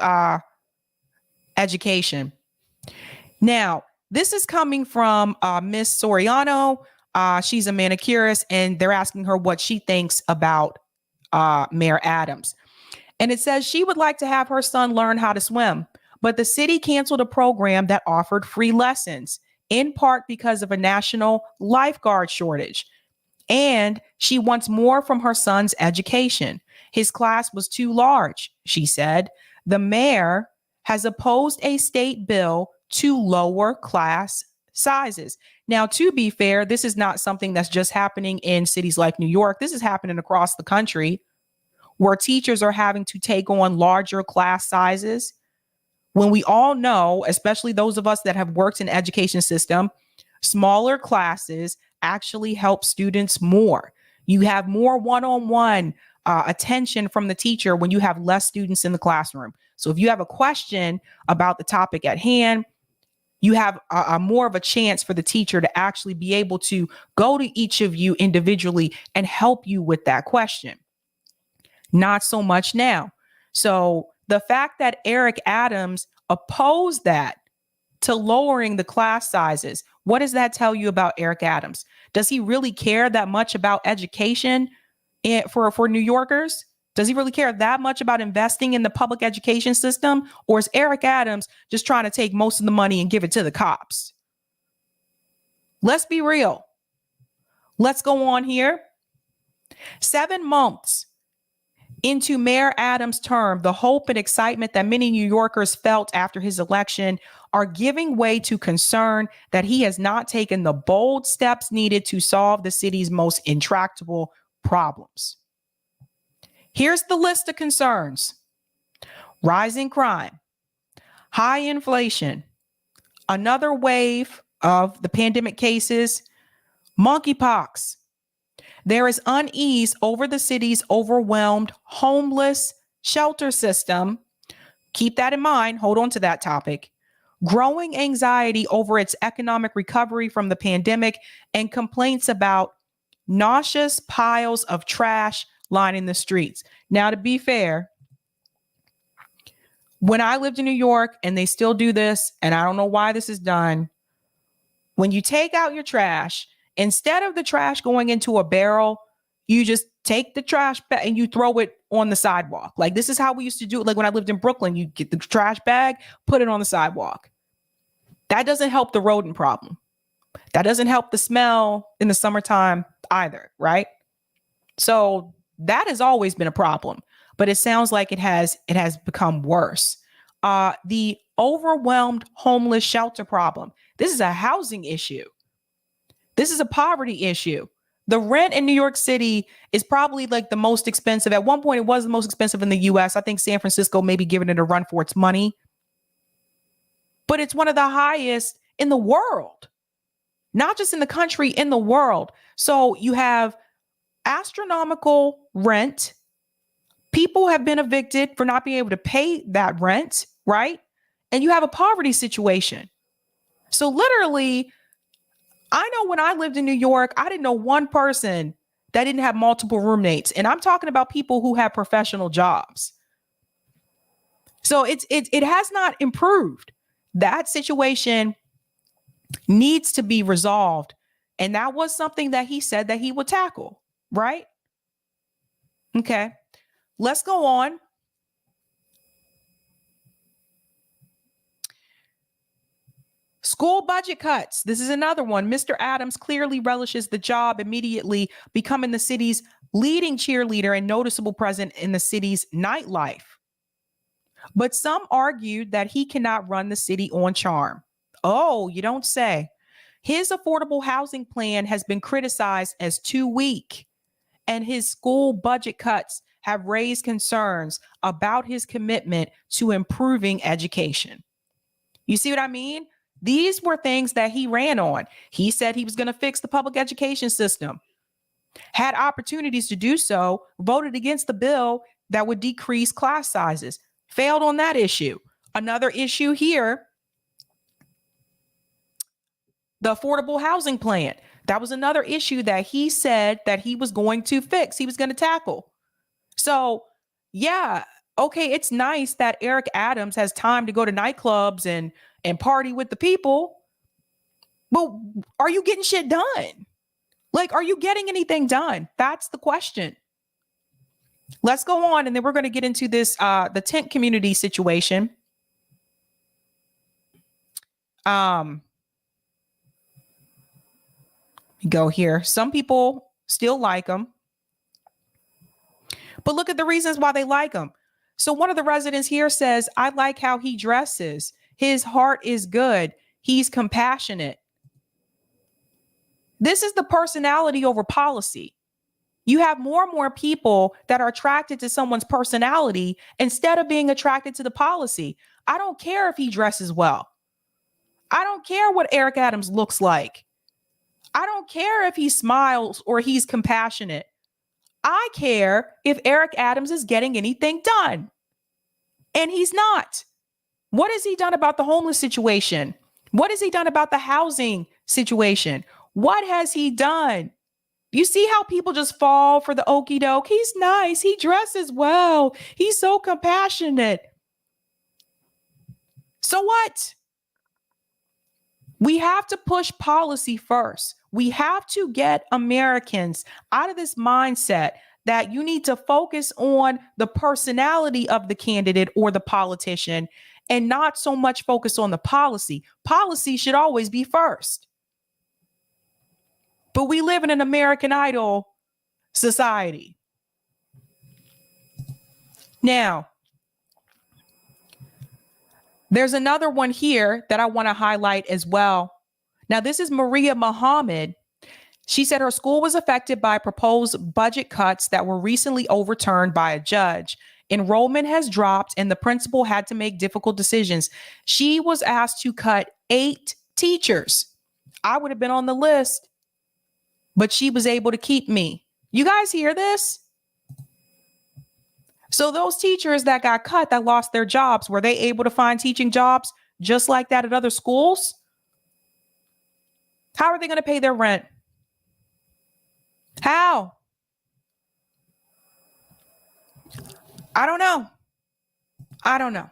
education. Now, this is coming from Miss Soriano. She's a manicurist, and they're asking her what she thinks about Mayor Adams. And it says she would like to have her son learn how to swim, but the city canceled a program that offered free lessons, in part because of a national lifeguard shortage. And she wants more from her son's education. His class was too large, she said. The mayor has opposed a state bill to lower class sizes. Now, to be fair, this is not something that's just happening in cities like New York. This is happening across the country where teachers are having to take on larger class sizes. When we all know, especially those of us that have worked in the education system, smaller classes actually help students more. You have more one-on-one attention from the teacher when you have less students in the classroom. So if you have a question about the topic at hand, you have a more of a chance for the teacher to actually be able to go to each of you individually and help you with that question. Not so much now. So the fact that Eric Adams opposed that to lowering the class sizes, what does that tell you about Eric Adams? Does he really care that much about education for New Yorkers? Does he really care that much about investing in the public education system? Or is Eric Adams just trying to take most of the money and give it to the cops? Let's be real. Let's go on here. 7 months into Mayor Adams' term, the hope and excitement that many New Yorkers felt after his election are giving way to concern that he has not taken the bold steps needed to solve the city's most intractable problems. Here's the list of concerns: rising crime, high inflation, another wave of the pandemic cases, monkeypox. There is unease over the city's overwhelmed homeless shelter system. Keep that in mind. Hold on to that topic. Growing anxiety over its economic recovery from the pandemic, and complaints about nauseous piles of trash lining the streets. Now, to be fair, when I lived in New York, and they still do this, and I don't know why this is done, when you take out your trash, instead of the trash going into a barrel, you just take the trash bag and you throw it on the sidewalk. Like, this is how we used to do it. Like, when I lived in Brooklyn, you get the trash bag, put it on the sidewalk. That doesn't help the rodent problem. That doesn't help the smell in the summertime either, right? So that has always been a problem, but it sounds like it has become worse. The overwhelmed homeless shelter problem. This is a housing issue. This is a poverty issue. The rent in New York City is probably like the most expensive. At one point, it was the most expensive in the US. I think San Francisco may be giving it a run for its money, but it's one of the highest in the world, not just in the country, in the world. So you have astronomical rent. People have been evicted for not being able to pay that rent, right? And you have a poverty situation. So literally, I know when I lived in New York, I didn't know one person that didn't have multiple roommates. And I'm talking about people who have professional jobs. So it has not improved. That situation needs to be resolved. And that was something that he said that he would tackle, right? Okay, let's go on. School budget cuts. This is another one. Mr. Adams clearly relishes the job, immediately becoming the city's leading cheerleader and noticeable presence in the city's nightlife. But some argued that he cannot run the city on charm. Oh, you don't say. His affordable housing plan has been criticized as too weak, and his school budget cuts have raised concerns about his commitment to improving education. You see what I mean? These were things that he ran on. He said he was going to fix the public education system, had opportunities to do so, voted against the bill that would decrease class sizes, failed on that issue. Another issue here, the affordable housing plan. That was another issue that he said that he was going to fix, he was going to tackle. So, yeah, okay, it's nice that Eric Adams has time to go to nightclubs and party with the people, but are you getting shit done? Like, are you getting anything done? That's the question. Let's go on, and then we're going to get into this, the tent community situation. Go here. Some people still like him, but look at the reasons why they like him. So one of the residents here says, I like how he dresses. His heart is good. He's compassionate. This is the personality over policy. You have more and more people that are attracted to someone's personality instead of being attracted to the policy. I don't care if he dresses well. I don't care what Eric Adams looks like. I don't care if he smiles or he's compassionate. I care if Eric Adams is getting anything done. And he's not. What has he done about the homeless situation? What has he done about the housing situation? What has he done? You see how people just fall for the okie doke? He's nice. He dresses well. He's so compassionate. So what? We have to push policy first. We have to get Americans out of this mindset that you need to focus on the personality of the candidate or the politician and not so much focus on the policy. Policy should always be first. But we live in an American Idol society. Now, there's another one here that I want to highlight as well. Now, this is Maria Muhammad She said her school was affected by proposed budget cuts that were recently overturned by a judge. Enrollment has dropped and the principal had to make difficult decisions. She was asked to cut 8 teachers. I would have been on the list, but she was able to keep me. You guys hear this? So those teachers that got cut, that lost their jobs, were they able to find teaching jobs just like that at other schools? How are they going to pay their rent? How? I don't know.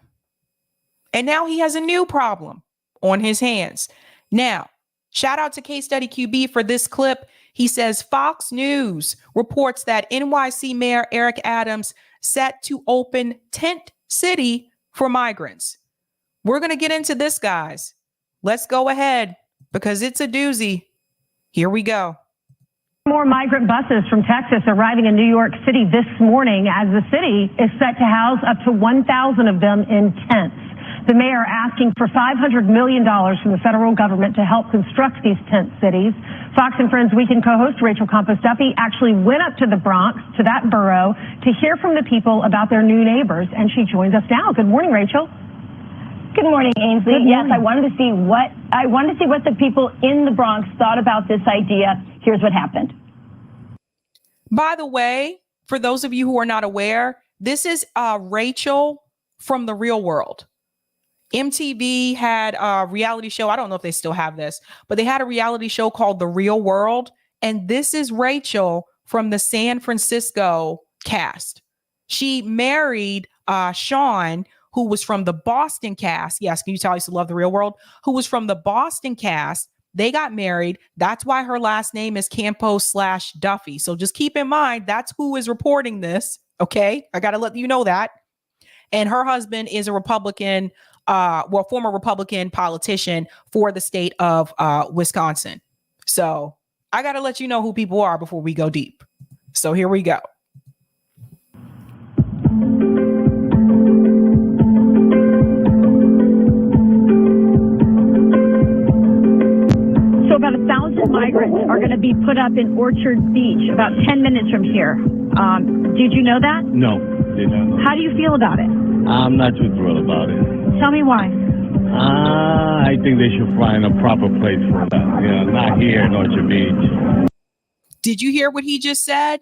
And now he has a new problem on his hands. Now, shout out to Case Study QB for this clip. He says Fox News reports that NYC Mayor Eric Adams set to open tent city for migrants. We're going to get into this, guys. Let's go ahead because it's a doozy. Here we go. More migrant buses from Texas arriving in New York City this morning as the city is set to house up to 1,000 of them in tents. The mayor asking for $500 million from the federal government to help construct these tent cities. Fox and Friends Weekend co-host Rachel Campos-Duffy actually went up to the Bronx, to that borough, to hear from the people about their new neighbors, and she joins us now. Good morning, Rachel. Good morning, Ainsley. Yes, I wanted to see what the people in the Bronx thought about this idea. Here's what happened. By the way, for those of you who are not aware, this is Rachel from The Real World. MTV had a reality show. I don't know if they still have this, but they had a reality show called The Real World. And this is Rachel from the San Francisco cast. She married Sean, who was from the Boston cast. Yes, can you tell I used to love The Real World? Who was from the Boston cast. They got married. That's why her last name is Campos/Duffy. So just keep in mind, that's who is reporting this. Okay. I got to let you know that. And her husband is a Republican, former Republican politician for the state of Wisconsin. So I got to let you know who people are before we go deep. So here we go. So about 1,000 migrants are going to be put up in Orchard Beach, about 10 minutes from here. Did you know that? No, did not know. How do you feel about it? I'm not too thrilled about it. Tell me why. I think they should find a proper place for that. Yeah, not here in Orchard Beach. Did you hear what he just said?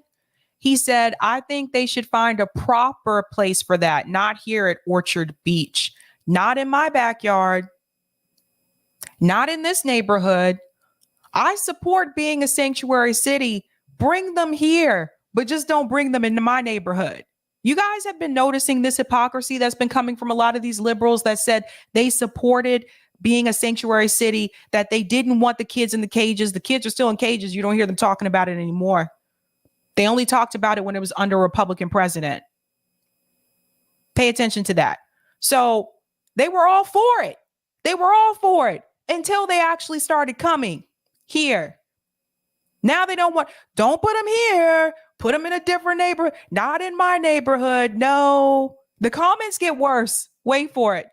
He said, I think they should find a proper place for that, not here at Orchard Beach, not in my backyard, not in this neighborhood. I support being a sanctuary city. Bring them here, but just don't bring them into my neighborhood. You guys have been noticing this hypocrisy that's been coming from a lot of these liberals that said they supported being a sanctuary city, that they didn't want the kids in the cages. The kids are still in cages. You don't hear them talking about it anymore. They only talked about it when it was under a Republican president. Pay attention to that. So they were all for it. They were all for it until they actually started coming here. Now they don't put them here. Put them in a different neighborhood. Not in my neighborhood. No. The comments get worse. Wait for it.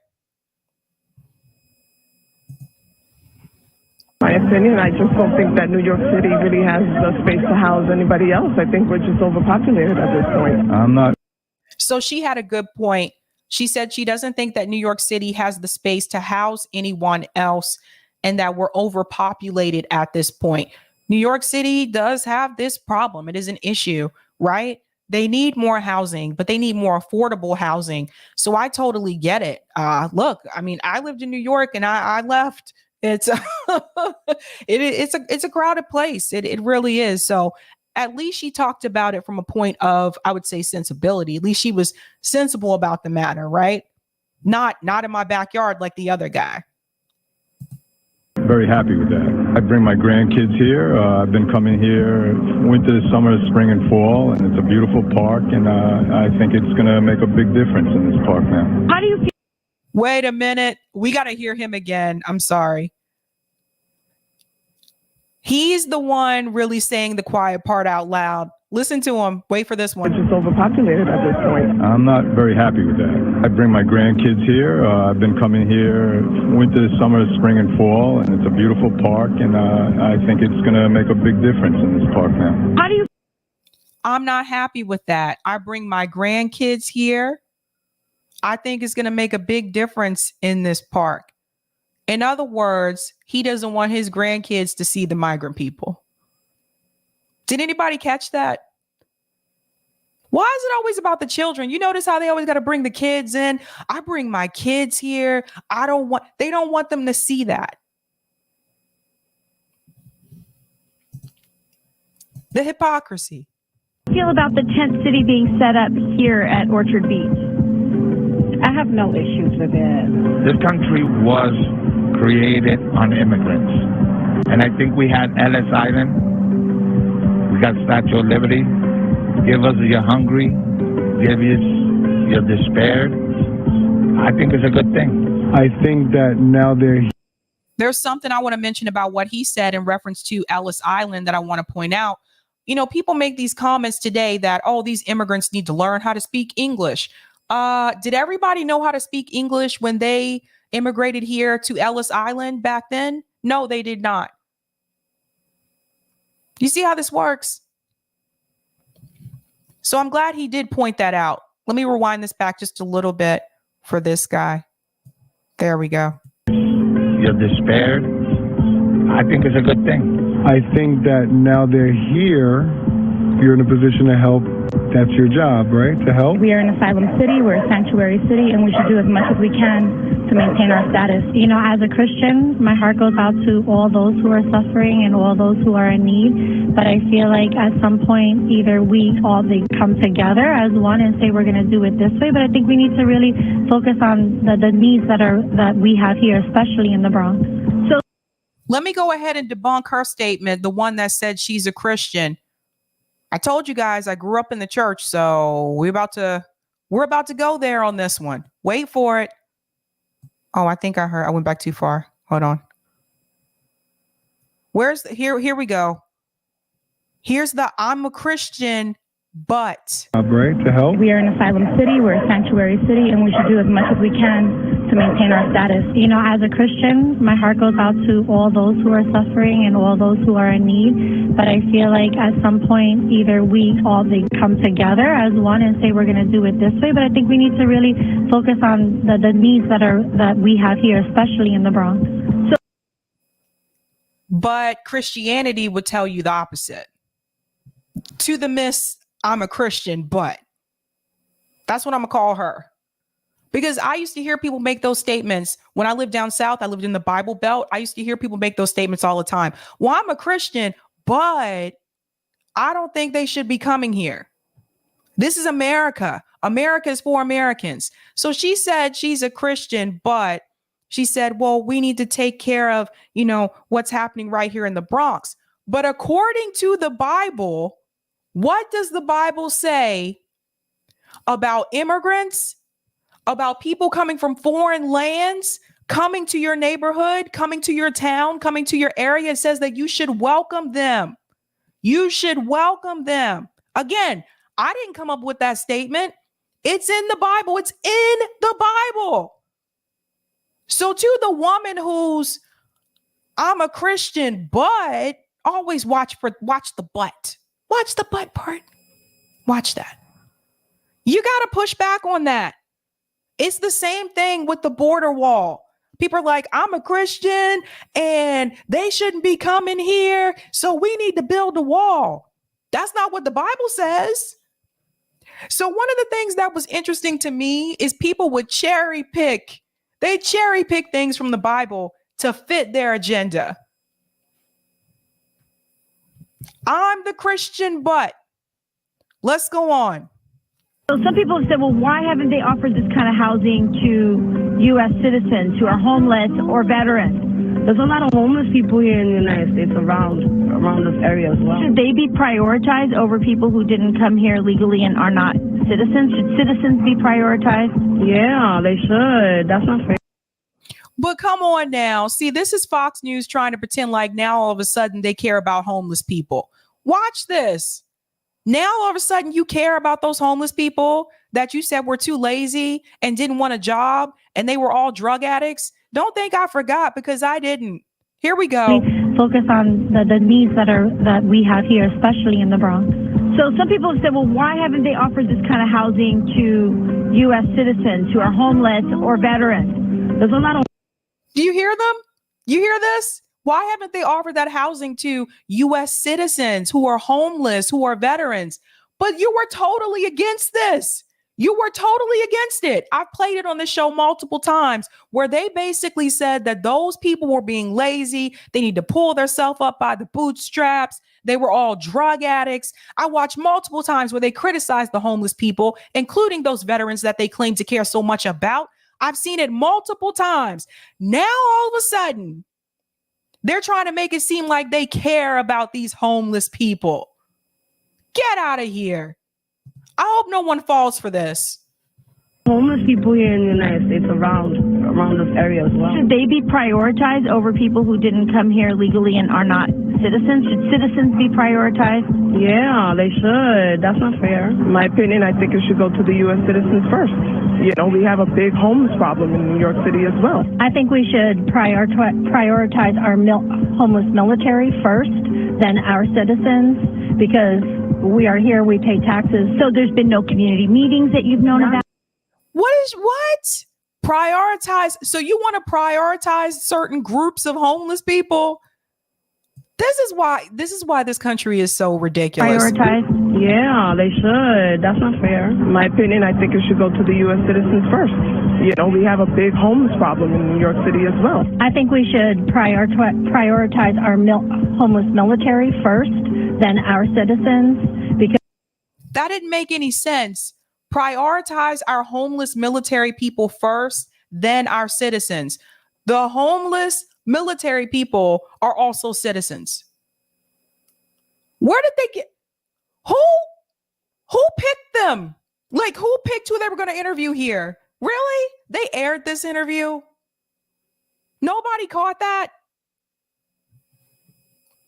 My opinion, I just don't think that New York City really has the space to house anybody else. I think we're just overpopulated at this point. I'm not. So she had a good point. She said she doesn't think that New York City has the space to house anyone else and that we're overpopulated at this point. New York City does have this problem. It is an issue, right? They need more housing, but they need more affordable housing. So I totally get it. Look, I mean, I lived in New York and I left. It's it's a crowded place. It really is. So at least she talked about it from a point of, I would say, sensibility. At least she was sensible about the matter, right? Not in my backyard like the other guy. Very happy with that. I bring my grandkids here. I've been coming here winter, summer, spring, and fall, and it's a beautiful park, and I think it's going to make a big difference in this park now. How do you feel? Wait a minute. We got to hear him again. I'm sorry. He's the one really saying the quiet part out loud. Listen to him. Wait for this one. It's just overpopulated at this point. I'm not very happy with that. I bring my grandkids here. I've been coming here winter, summer, spring, and fall, and it's a beautiful park, and I think it's going to make a big difference in this park now. How do you? I'm not happy with that. I bring my grandkids here. I think it's going to make a big difference in this park. In other words, he doesn't want his grandkids to see the migrant people. Did anybody catch that? Why is it always about the children? You notice how they always got to bring the kids in? I bring my kids here. They don't want them to see that. The hypocrisy. Feel about the tent city being set up here at Orchard Beach? I have no issues with it. This country was created on immigrants. And I think we had Ellis Island. We got Statue of Liberty. Give us your hungry. Give us your despaired. I think it's a good thing. I think that now there's something I want to mention about what he said in reference to Ellis Island that I want to point out. You know, people make these comments today that, oh, these immigrants need to learn how to speak English. Did everybody know how to speak English when they immigrated here to Ellis Island back then? No, they did not. You see how this works? So I'm glad he did point that out. Let me rewind this back just a little bit for this guy. There we go. You're despaired. I think it's a good thing. I think that now they're here, you're in a position to help. That's your job, right? To help? We are an asylum city, we're a sanctuary city, and we should do as much as we can to maintain our status. You know, as a Christian, my heart goes out to all those who are suffering and all those who are in need. But I feel like at some point, either we all come together as one and say we're going to do it this way. But I think we need to really focus on the needs that we have here, especially in the Bronx. So let me go ahead and debunk her statement, the one that said she's a Christian. I told you guys I grew up in the church, so we're about to go there on this one. Wait for it. Oh, I think I went back too far. Hold on. Here we go. Here's the I'm a Christian, but right, to help. We are an asylum city, we're a sanctuary city, and we should do as much as we can to maintain our status. You know, as a Christian, my heart goes out to all those who are suffering and all those who are in need. But I feel like at some point, either we all come together as one and say we're going to do it this way. But I think we need to really focus on the needs that we have here, especially in the Bronx. But Christianity would tell you the opposite. To the miss, I'm a Christian, but that's what I'm gonna call her. Because I used to hear people make those statements when I lived down south. I lived in the Bible Belt. I used to hear people make those statements all the time. Well, I'm a Christian, but I don't think they should be coming here. This is America. America is for Americans. So she said she's a Christian, but she said, well, we need to take care of, what's happening right here in the Bronx. But according to the Bible, what does the Bible say about immigrants, about people coming from foreign lands, coming to your neighborhood, coming to your town, coming to your area? It says that you should welcome them. You should welcome them. Again, I didn't come up with that statement. It's in the Bible. It's in the Bible. So to the woman who's, I'm a Christian, but always watch the butt. Watch the butt part. Watch that. You got to push back on that. It's the same thing with the border wall. People are like, I'm a Christian and they shouldn't be coming here, so we need to build a wall. That's not what the Bible says. So one of the things that was interesting to me is people would cherry pick. They cherry pick things from the Bible to fit their agenda. I'm the Christian, but let's go on. So some people have said, well, why haven't they offered this kind of housing to U.S. citizens who are homeless or veterans? There's a lot of homeless people here in the United States around this area as well. Should they be prioritized over people who didn't come here legally and are not citizens? Should citizens be prioritized? Yeah, they should. That's not fair. But come on now. See, this is Fox News trying to pretend like now all of a sudden they care about homeless people. Watch this. Now, all of a sudden, you care about those homeless people that you said were too lazy and didn't want a job and they were all drug addicts. Don't think I forgot, because I didn't. Here we go. Focus on the needs that we have here, especially in the Bronx. So some people have said, well, why haven't they offered this kind of housing to U.S. citizens who are homeless or veterans? There's a lot of... Do you hear them? You hear this? Why haven't they offered that housing to U.S. citizens who are homeless, who are veterans? But you were totally against this. You were totally against it. I've played it on the show multiple times where they basically said that those people were being lazy. They need to pull themselves up by the bootstraps. They were all drug addicts. I watched multiple times where they criticized the homeless people, including those veterans that they claim to care so much about. I've seen it multiple times. Now, all of a sudden, they're trying to make it seem like they care about these homeless people. Get out of here. I hope no one falls for this. Homeless people here in the United States around this area as well. Should they be prioritized over people who didn't come here legally and are not citizens? Should citizens be prioritized? Yeah, they should. That's not fair. In my opinion, I think it should go to the U.S. citizens first. You know, we have a big homeless problem in New York City as well. I think we should prioritize our homeless military first, then our citizens, because we are here, we pay taxes. So there's been no community meetings that you've known about? What? Prioritize. So you want to prioritize certain groups of homeless people? This is why this country is so ridiculous. Prioritize. Yeah, they should. That's not fair. In my opinion, I think it should go to the U.S. citizens first. You know, we have a big homeless problem in New York City as well. I think we should prioritize our homeless military first, then our citizens, because that didn't make any sense. Prioritize our homeless military people first, then our citizens. The homeless military people are also citizens. Where did they get? Who picked them? Like, who picked who they were going to interview here? Really? They aired this interview? Nobody caught that?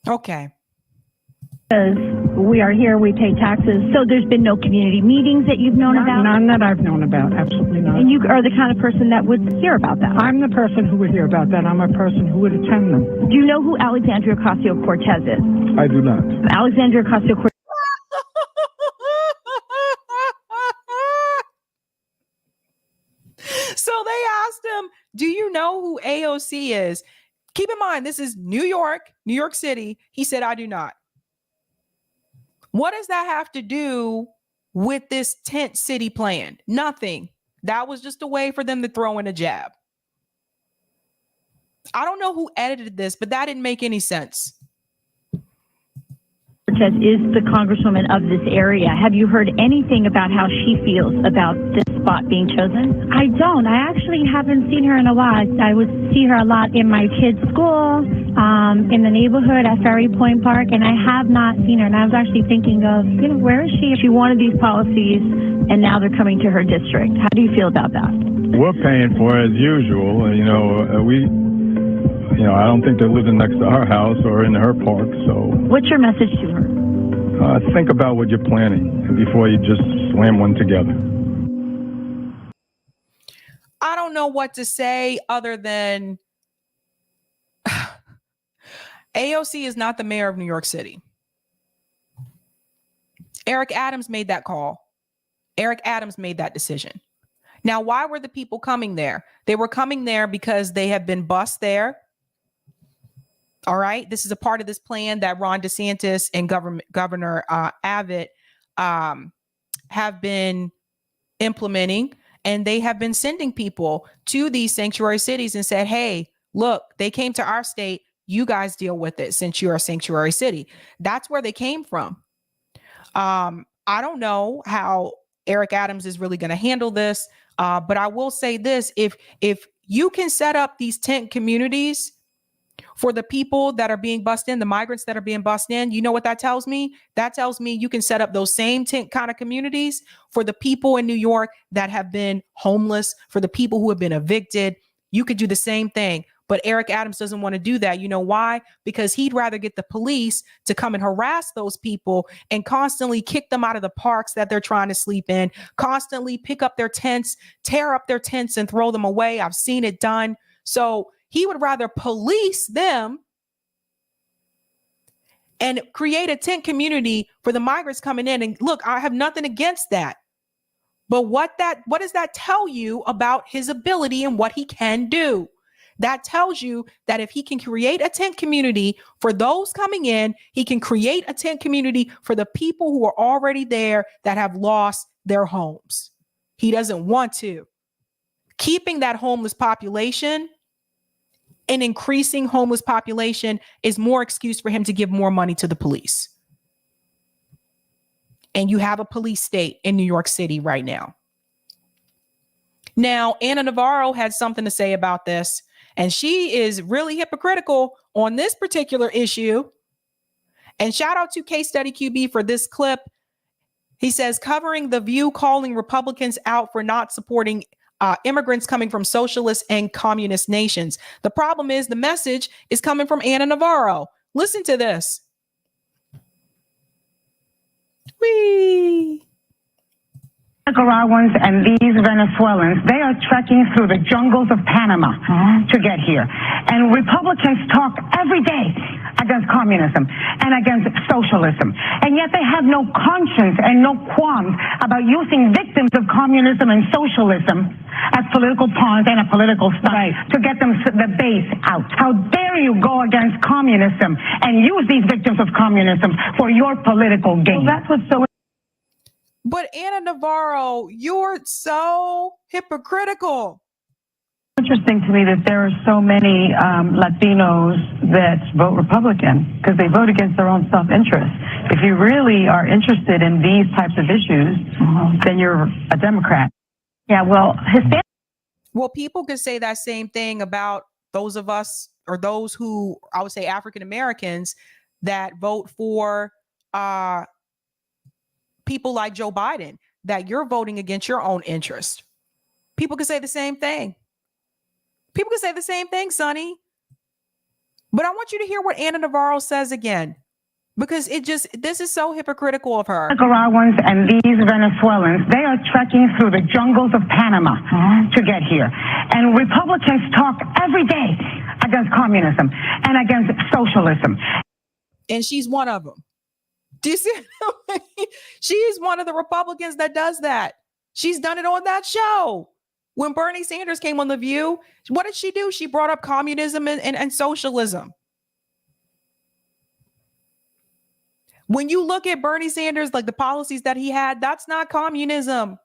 Okay. Because we are here, we pay taxes. So there's been no community meetings that you've known about? None that I've known about, absolutely not. And you are the kind of person that would hear about that? I'm the person who would hear about that. I'm a person who would attend them. Do you know who Alexandria Ocasio-Cortez is? I do not. Alexandria Ocasio-Cortez. So they asked him, do you know who AOC is? Keep in mind, this is New York City. He said, I do not. What does that have to do with this tent city plan? Nothing. That was just a way for them to throw in a jab. I don't know who edited this, but that didn't make any sense. Cortez is the congresswoman of this area. Have you heard anything about how she feels about this spot being chosen? I don't. I actually haven't seen her in a while. I would see her a lot in my kids' school, in the neighborhood at Ferry Point Park, and I have not seen her. And I was actually thinking of, where is she? She wanted these policies, and now they're coming to her district. How do you feel about that? We're paying for it as usual. I don't think they're living next to our house or in her park. So, what's your message to her? Think about what you're planning before you just slam one together. I don't know what to say other than AOC is not the mayor of New York City. Eric Adams made that call. Eric Adams made that decision. Now, why were the people coming there? They were coming there because they have been bused there. All right. This is a part of this plan that Ron DeSantis and Governor Abbott have been implementing. And they have been sending people to these sanctuary cities and said, hey, look, they came to our state. You guys deal with it since you're a sanctuary city. That's where they came from. I don't know how Eric Adams is really going to handle this. But I will say this, if you can set up these tent communities for the people that are being bussed in, the migrants that are being bussed in, you know what that tells me? That tells me you can set up those same tent kind of communities for the people in New York that have been homeless, for the people who have been evicted. You could do the same thing. But Eric Adams doesn't want to do that. You know why? Because he'd rather get the police to come and harass those people and constantly kick them out of the parks that they're trying to sleep in, constantly pick up their tents, tear up their tents and throw them away. I've seen it done. So he would rather police them and create a tent community for the migrants coming in. And look, I have nothing against that. But what does that tell you about his ability and what he can do? That tells you that if he can create a tent community for those coming in, he can create a tent community for the people who are already there that have lost their homes. He doesn't want to. Keeping that homeless population and increasing homeless population is more excuse for him to give more money to the police. And you have a police state in New York City right now. Now, Ana Navarro had something to say about this, and she is really hypocritical on this particular issue. And shout out to Case Study QB for this clip. He says, covering The View, calling Republicans out for not supporting immigrants coming from socialist and communist nations. The problem is the message is coming from Ana Navarro. Listen to this. Whee! Nicaraguans and these Venezuelans, they are trekking through the jungles of Panama to get here. And Republicans talk every day against communism and against socialism. And yet they have no conscience and no qualms about using victims of communism and socialism as political pawns and a political stunt to get them the base out. How dare you go against communism and use these victims of communism for your political gain? Well, that's what's so. But Ana Navarro, you're so hypocritical. Interesting to me that there are so many Latinos that vote Republican because they vote against their own self-interest. If you really are interested in these types of issues, then you're a Democrat. Yeah, well, Hispanic. Well, people could say that same thing about those of us or those who, I would say, African Americans that vote for people like Joe Biden, that you're voting against your own interest. People could say the same thing. People could say the same thing, Sonny. But I want you to hear what Ana Navarro says again, because this is so hypocritical of her. Nicaraguans and these Venezuelans, they are trekking through the jungles of Panama to get here. And Republicans talk every day against communism and against socialism. And she's one of them. Do you see? She is one of the Republicans that does that. She's done it on that show. When Bernie Sanders came on The View, what did she do? She brought up communism and socialism. When you look at Bernie Sanders, like the policies that he had, that's not communism.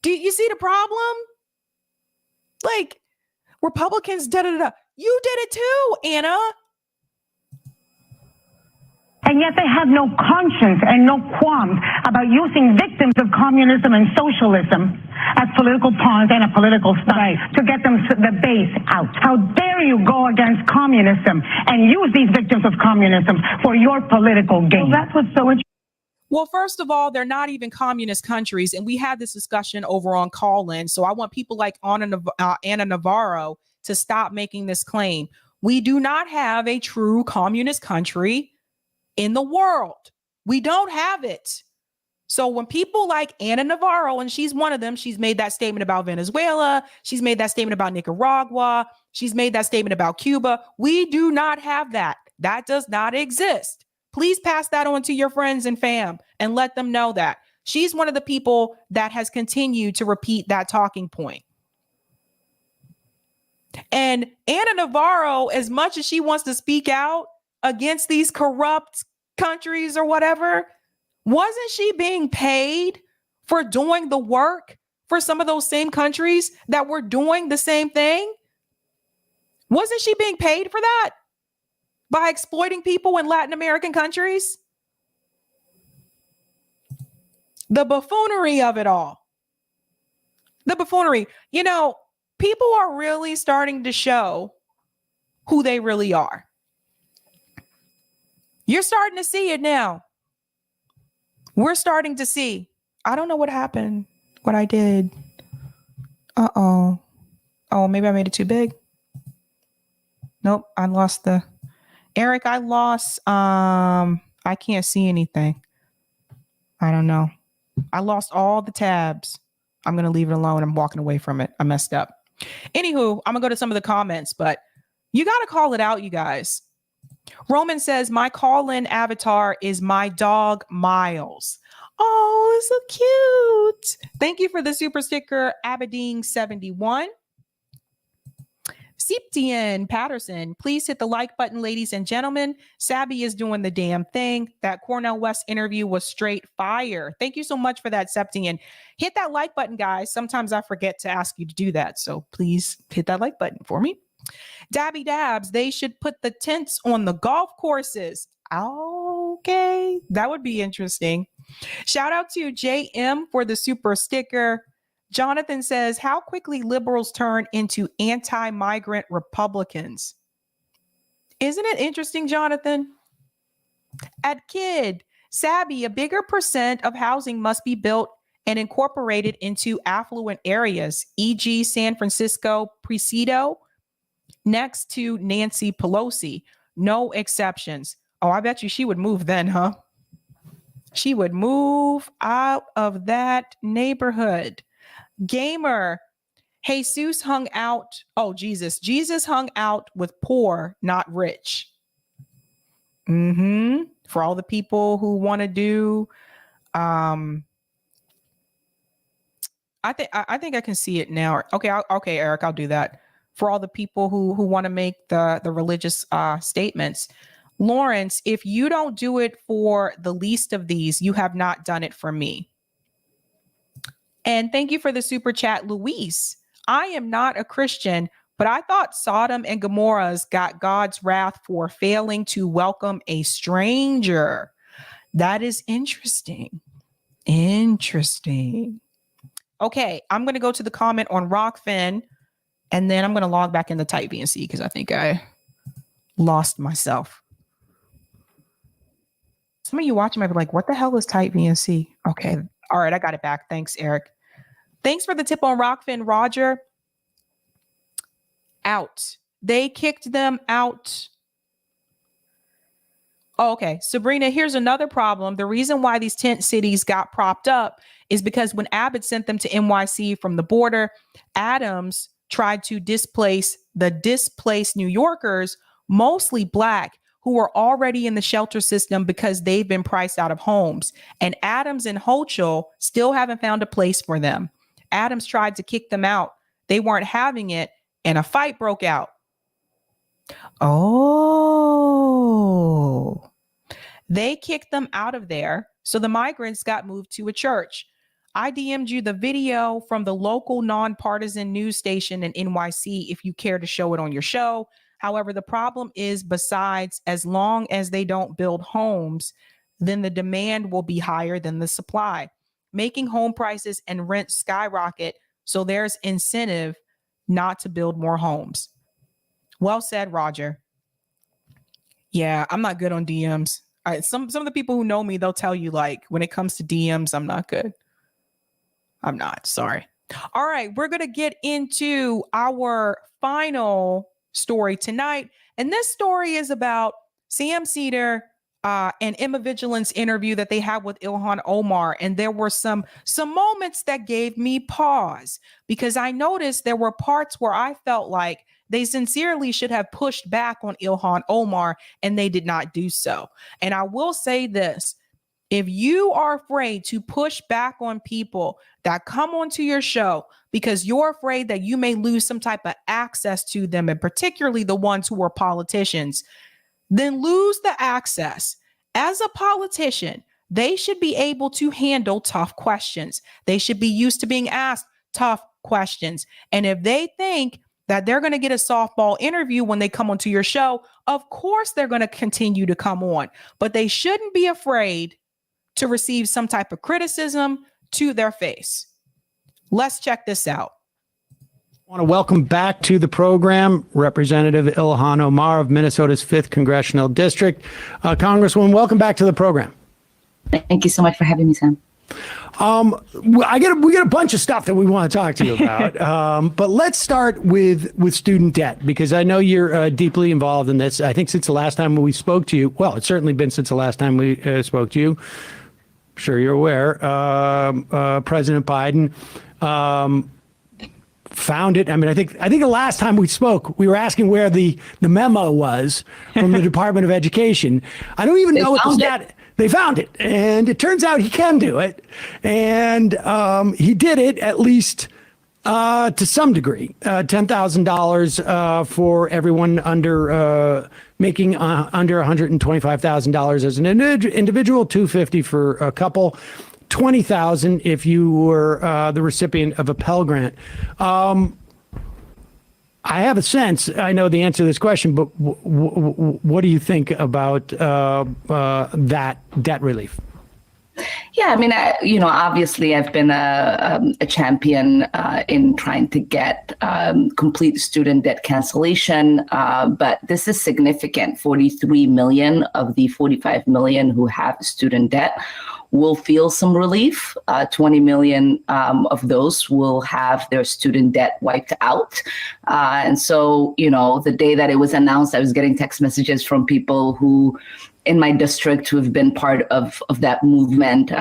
Do you see the problem? Like, Republicans, da-da-da-da. You did it too, Anna. And yet they have no conscience and no qualms about using victims of communism and socialism as political pawns and a political stunt to get them the base out. How dare you go against communism and use these victims of communism for your political gain? Well, that's what's so interesting. Well, first of all, they're not even communist countries. And we had this discussion over on Call-In. So I want people like Ana Navarro to stop making this claim. We do not have a true communist country in the world. We don't have it. So when people like Ana Navarro, and she's one of them, she's made that statement about Venezuela. She's made that statement about Nicaragua. She's made that statement about Cuba. We do not have that. That does not exist. Please pass that on to your friends and fam and let them know that. She's one of the people that has continued to repeat that talking point. And Ana Navarro, as much as she wants to speak out against these corrupt countries or whatever, wasn't she being paid for doing the work for some of those same countries that were doing the same thing? Wasn't she being paid for that by exploiting people in Latin American countries? The buffoonery of it all. The buffoonery. You know, people are really starting to show who they really are. You're starting to see it now. We're starting to see. I don't know what happened, what I did. Oh, maybe I made it too big. Nope. I lost Eric, I lost, I can't see anything. I don't know. I lost all the tabs. I'm going to leave it alone. I'm walking away from it. I messed up. Anywho, I'm going to go to some of the comments, but you got to call it out, you guys. Roman says, my call-in avatar is my dog, Miles. Oh, so cute. Thank you for the super sticker, Aberdeen71. Septian Patterson, please hit the like button, ladies and gentlemen. Sabby is doing the damn thing. That Cornell West interview was straight fire. Thank you so much for that, Septian. Hit that like button, guys. Sometimes I forget to ask you to do that, so please hit that like button for me. Dabby Dabs, they should put the tents on the golf courses. Okay, that would be interesting. Shout out to JM for the super sticker. Jonathan says, how quickly liberals turn into anti-migrant Republicans. Isn't it interesting, Jonathan? At Kid, Sabby, a bigger percent of housing must be built and incorporated into affluent areas, e.g. San Francisco, Presidio, next to Nancy Pelosi. No exceptions. Oh, I bet you she would move then, huh? She would move out of that neighborhood. Gamer, Jesus hung out. Oh, Jesus hung out with poor, not rich. For all the people who want to do, I think I can see it now. Okay, okay, Eric, I'll do that. For all the people who want to make the religious statements. Lawrence, if you don't do it for the least of these, you have not done it for me. And thank you for the super chat, Luis. I am not a Christian, but I thought Sodom and Gomorrah's got God's wrath for failing to welcome a stranger. That is interesting. Interesting. Okay, I'm going to go to the comment on Rockfin, and then I'm going to log back into Type VNC because I think I lost myself. Some of you watching might be like, what the hell is Type VNC? Okay. All right, I got it back. Thanks, Eric. Thanks for the tip on Rockfin, Roger. Out. They kicked them out. Oh, okay. Sabrina, here's another problem. The reason why these tent cities got propped up is because when Abbott sent them to NYC from the border, Adams tried to displace the displaced New Yorkers, mostly Black, who were already in the shelter system because they've been priced out of homes. And Adams and Hochul still haven't found a place for them. Adams tried to kick them out. They weren't having it, and a fight broke out. Oh, they kicked them out of there. So the migrants got moved to a church. I DM'd you the video from the local nonpartisan news station in NYC if you care to show it on your show. However, the problem is, besides, as long as they don't build homes, then the demand will be higher than the supply, making home prices and rent skyrocket. So there's incentive not to build more homes. Well said, Roger. Yeah, I'm not good on DMs. Some of the people who know me, they'll tell you, like, when it comes to DMs, I'm not good. I'm not, sorry. All right, we're going to get into our final story tonight. And this story is about Sam Seder and Emma Vigeland's interview that they had with Ilhan Omar. And there were some moments that gave me pause because I noticed there were parts where I felt like they sincerely should have pushed back on Ilhan Omar, and they did not do so. And I will say this. If you are afraid to push back on people that come onto your show because you're afraid that you may lose some type of access to them, and particularly the ones who are politicians, then lose the access. As a politician, they should be able to handle tough questions. They should be used to being asked tough questions. And if they think that they're going to get a softball interview when they come onto your show, of course they're going to continue to come on, but they shouldn't be afraid to receive some type of criticism to their face. Let's check this out. I want to welcome back to the program Representative Ilhan Omar of Minnesota's 5th Congressional District. Congresswoman, welcome back to the program. Thank you so much for having me, Sam. We got a bunch of stuff that we want to talk to you about. But let's start with student debt, because I know you're deeply involved in this. I think since the last time we spoke to you, well, it's certainly been since the last time we spoke to you. I'm sure you're aware. President Biden found it. I mean, I think the last time we spoke, we were asking where the memo was from the Department of Education. I don't even know what the stat. They found it, and it turns out he can do it, and he did it at least to some degree. $10,000 for everyone under making under $125,000 as an individual, $250 for a couple, $20,000 if you were the recipient of a Pell Grant. I have a sense I know the answer to this question, but what do you think about that debt relief? Yeah, I mean, obviously I've been a champion in trying to get complete student debt cancellation, but this is significant. 43 million of the 45 million who have student debt will feel some relief. 20 million of those will have their student debt wiped out. And so, the day that it was announced, I was getting text messages from people who in my district who've been part of that movement,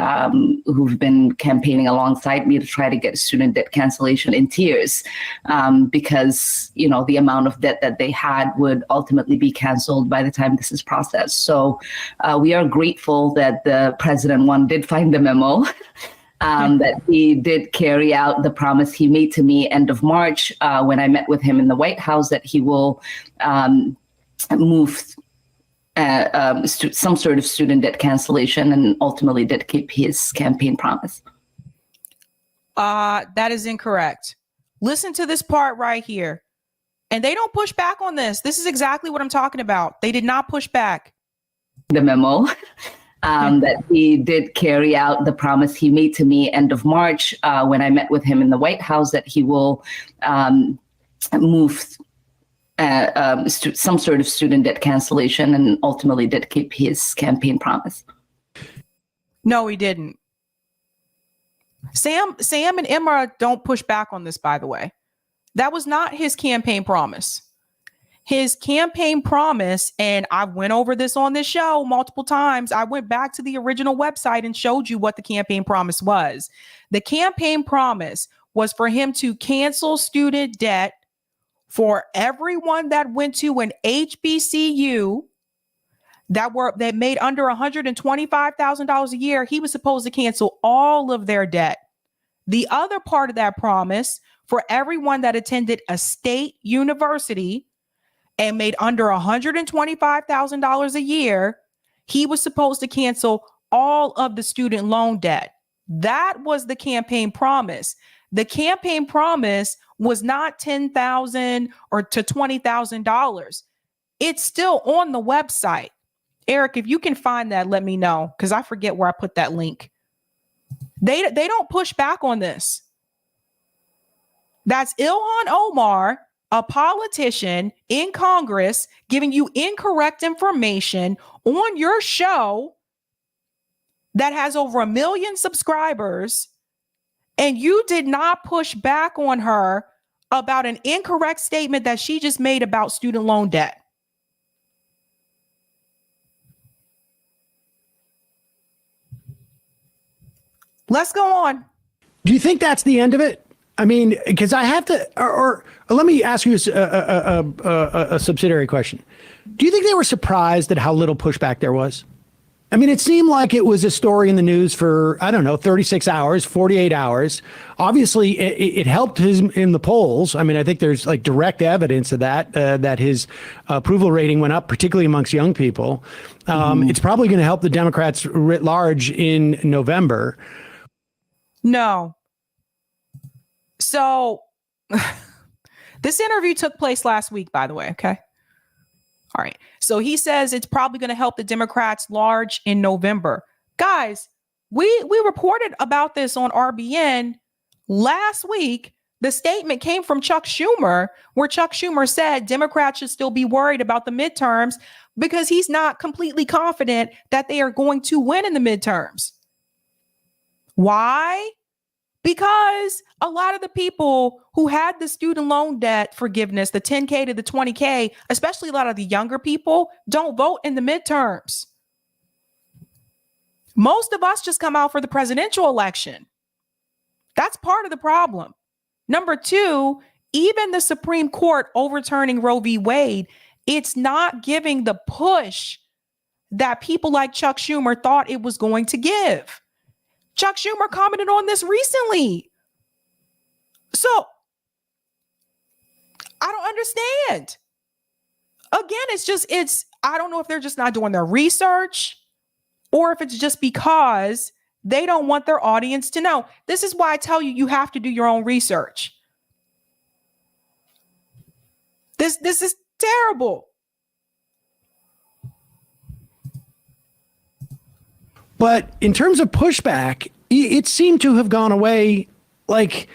who've been campaigning alongside me to try to get student debt cancellation in tears, because, the amount of debt that they had would ultimately be canceled by the time this is processed. So we are grateful that the President, did find the memo. That he did carry out the promise he made to me end of March when I met with him in the White House, that he will move some sort of student debt cancellation, and ultimately did keep his campaign promise. That is incorrect. Listen to this part right here. And they don't push back on this. This is exactly what I'm talking about. They did not push back. The memo that he did carry out the promise he made to me end of March when I met with him in the White House, that he will move some sort of student debt cancellation, and ultimately did keep his campaign promise. No, he didn't. Sam and Emma don't push back on this, by the way. That was not his campaign promise. His campaign promise, and I went over this on this show multiple times. I went back to the original website and showed you what the campaign promise was. The campaign promise was for him to cancel student debt for everyone that went to an HBCU that made under $125,000 a year. He was supposed to cancel all of their debt. The other part of that promise, for everyone that attended a state university and made under $125,000 a year, he was supposed to cancel all of the student loan debt. That was the campaign promise. The campaign promise was not $10,000 or to $20,000. It's still on the website. Eric, if you can find that, let me know, because I forget where I put that link. They don't push back on this. That's Ilhan Omar, a politician in Congress, giving you incorrect information on your show that has over 1 million subscribers, and you did not push back on her about an incorrect statement that she just made about student loan debt. Let's go on. Do you think that's the end of it? I mean, because I have to, or let me ask you a subsidiary question. Do you think they were surprised at how little pushback there was? I mean, it seemed like it was a story in the news for, 36 hours, 48 hours. Obviously, it helped him in the polls. I mean, I think there's like direct evidence of that, that his approval rating went up, particularly amongst young people. It's probably going to help the Democrats writ large in November. No. So this interview took place last week, by the way. Okay. All right. So he says it's probably going to help the Democrats large in November. Guys, we reported about this on RBN last week. The statement came from Chuck Schumer, where Chuck Schumer said Democrats should still be worried about the midterms because he's not completely confident that they are going to win in the midterms. Why? Because a lot of the people who had the student loan debt forgiveness, the 10K to the 20K, especially a lot of the younger people, don't vote in the midterms. Most of us just come out for the presidential election. That's part of the problem. Number two, even the Supreme Court overturning Roe v. Wade, it's not giving the push that people like Chuck Schumer thought it was going to give. Chuck Schumer commented on this recently. So I don't understand. Again, I don't know if they're just not doing their research or if it's just because they don't want their audience to know. This is why I tell you, you have to do your own research. This is terrible. But in terms of pushback, it seemed to have gone away. Like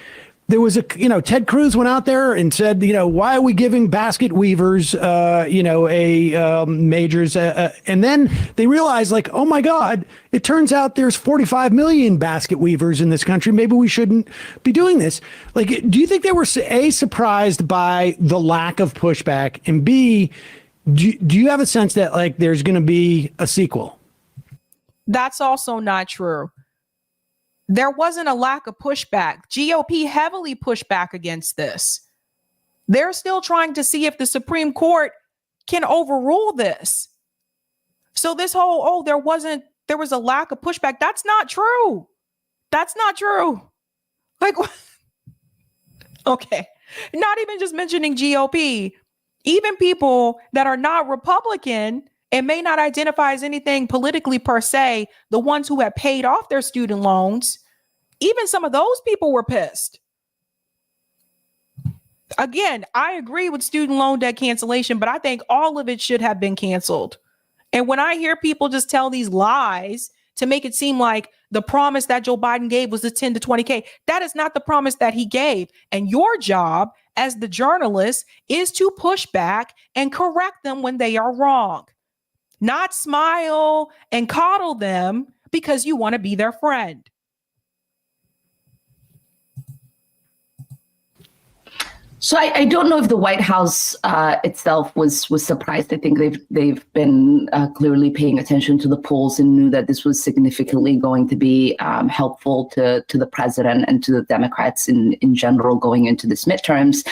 there was Ted Cruz went out there and said, why are we giving basket weavers, majors? And then they realized like, oh my God, it turns out there's 45 million basket weavers in this country. Maybe we shouldn't be doing this. Like, do you think they were A, surprised by the lack of pushback, and B, do you have a sense that like there's going to be a sequel? That's also not true. There wasn't a lack of pushback. GOP heavily pushed back against this. They're still trying to see if the Supreme Court can overrule this. So this whole, there was a lack of pushback. That's not true. That's not true. Like, okay. Not even just mentioning GOP, even people that are not Republican and may not identify as anything politically per se, the ones who have paid off their student loans, even some of those people were pissed. Again, I agree with student loan debt cancellation, but I think all of it should have been canceled. And when I hear people just tell these lies to make it seem like the promise that Joe Biden gave was the 10 to 20K, that is not the promise that he gave. And your job as the journalist is to push back and correct them when they are wrong. Not smile and coddle them because you want to be their friend. So I don't know if the White House itself was surprised. I think they've been clearly paying attention to the polls and knew that this was significantly going to be helpful to the president and to the Democrats in general going into this midterms.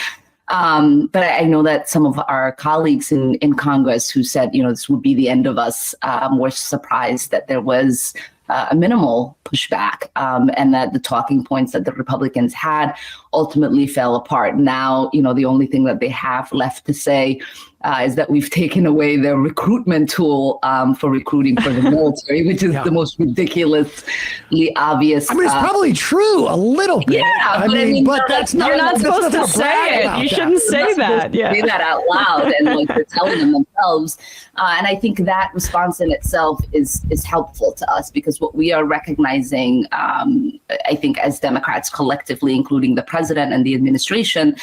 But I know that some of our colleagues in Congress who said, this would be the end of us, were surprised that there was a minimal pushback and that the talking points that the Republicans had ultimately fell apart. Now, the only thing that they have left to say is that we've taken away their recruitment tool for recruiting for the military, which is the most ridiculously obvious. I mean, it's probably true a little bit. Yeah, but that's not. You're not supposed to say it. You shouldn't say that. Yeah, say that out loud, and like they're telling them themselves. And I think that response in itself is helpful to us because what we are recognizing, I think, as Democrats collectively, including the president and the administration,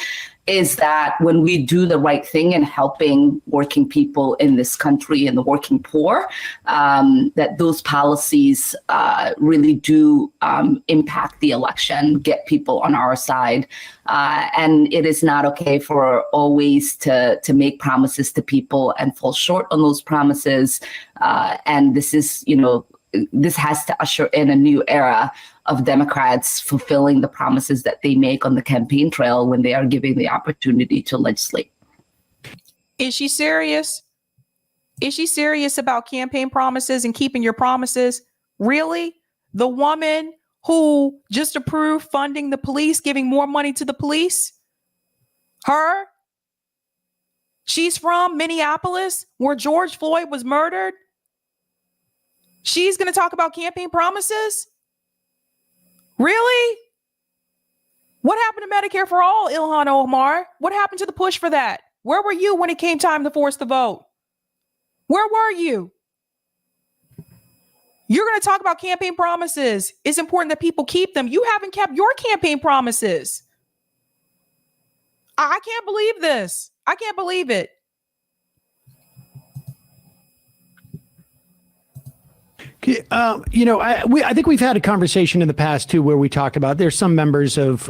is that when we do the right thing in helping working people in this country and the working poor, that those policies really do impact the election, get people on our side. And it is not okay for always to make promises to people and fall short on those promises. And this is, this has to usher in a new era of Democrats fulfilling the promises that they make on the campaign trail when they are given the opportunity to legislate. Is she serious? Is she serious about campaign promises and keeping your promises? Really? The woman who just approved funding the police, giving more money to the police? Her? She's from Minneapolis, where George Floyd was murdered. She's going to talk about campaign promises? Really? What happened to Medicare for All, Ilhan Omar? What happened to the push for that? Where were you when it came time to force the vote? Where were you? You're going to talk about campaign promises. It's important that people keep them. You haven't kept your campaign promises. I can't believe this. I can't believe it. I think we've had a conversation in the past too, where we talked about there's some members of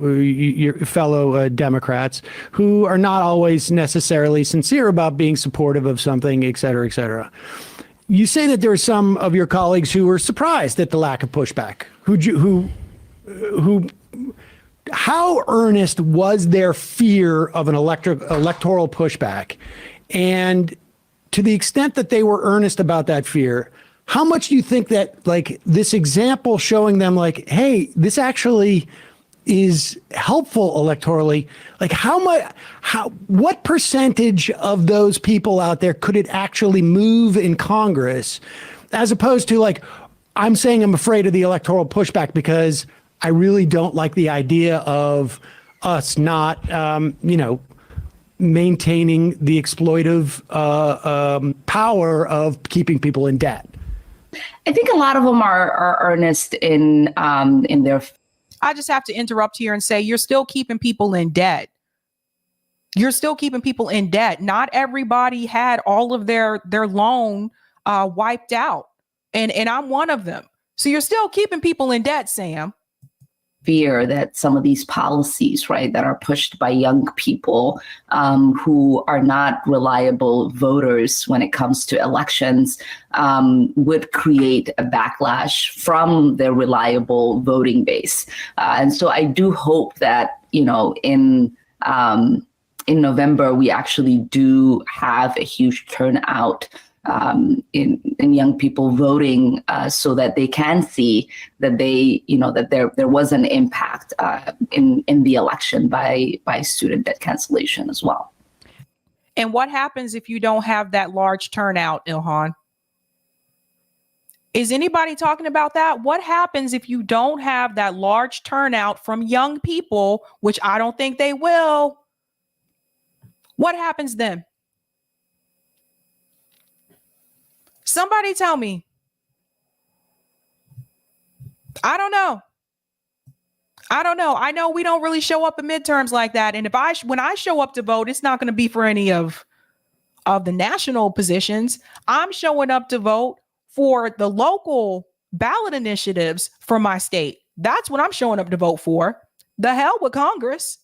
your fellow Democrats who are not always necessarily sincere about being supportive of something, et cetera, et cetera. You say that there are some of your colleagues who were surprised at the lack of pushback. How earnest was their fear of an electoral pushback? And to the extent that they were earnest about that fear, how much do you think that like this example showing them like, hey, this actually is helpful electorally? Like what percentage of those people out there could it actually move in Congress, as opposed to like, I'm saying I'm afraid of the electoral pushback because I really don't like the idea of us not, maintaining the exploitive power of keeping people in debt. I think a lot of them are earnest in their. I just have to interrupt here and say you're still keeping people in debt. You're still keeping people in debt. Not everybody had all of their loan wiped out, and I'm one of them. So you're still keeping people in debt, Sam. Fear that some of these policies, right, that are pushed by young people who are not reliable voters when it comes to elections would create a backlash from their reliable voting base. And so I do hope that, in November, we actually do have a huge turnout in young people voting, so that they can see that that there was an impact in the election by student debt cancellation as well. And what happens if you don't have that large turnout, Ilhan? Is anybody talking about that? What happens if you don't have that large turnout from young people, which I don't think they will? What happens then? Somebody tell me. I don't know. I know we don't really show up in midterms like that. And when I show up to vote, it's not going to be for any of the national positions. I'm showing up to vote for the local ballot initiatives for my state. That's what I'm showing up to vote for. The hell with Congress.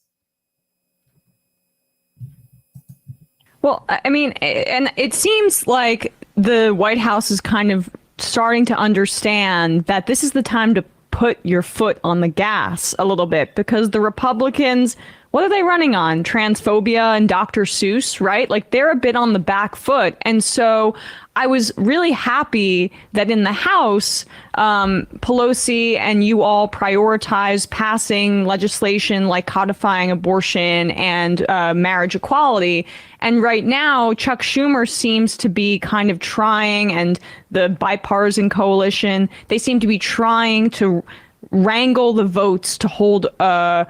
Well, I mean, and it seems like the White House is kind of starting to understand that this is the time to put your foot on the gas a little bit, because the Republicans, what are they running on? Transphobia and Dr. Seuss, right? Like they're a bit on the back foot. And so I was really happy that in the House, Pelosi and you all prioritized passing legislation like codifying abortion and marriage equality. And right now, Chuck Schumer seems to be kind of trying, and the bipartisan coalition, they seem to be trying to wrangle the votes to hold a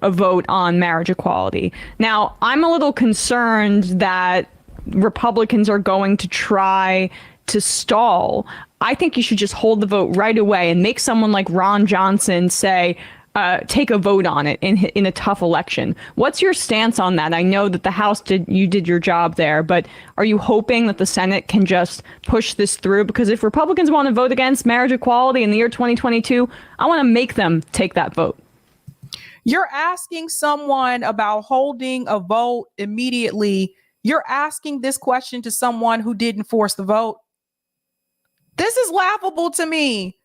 vote on marriage equality. Now, I'm a little concerned that Republicans are going to try to stall. I think you should just hold the vote right away and make someone like Ron Johnson say, take a vote on it in a tough election. What's your stance on that? I know that the House did your job there, but are you hoping that the Senate can just push this through? Because if Republicans want to vote against marriage equality in the year 2022, I want to make them take that vote. You're asking someone about holding a vote immediately. You're asking this question to someone who didn't force the vote. This is laughable to me.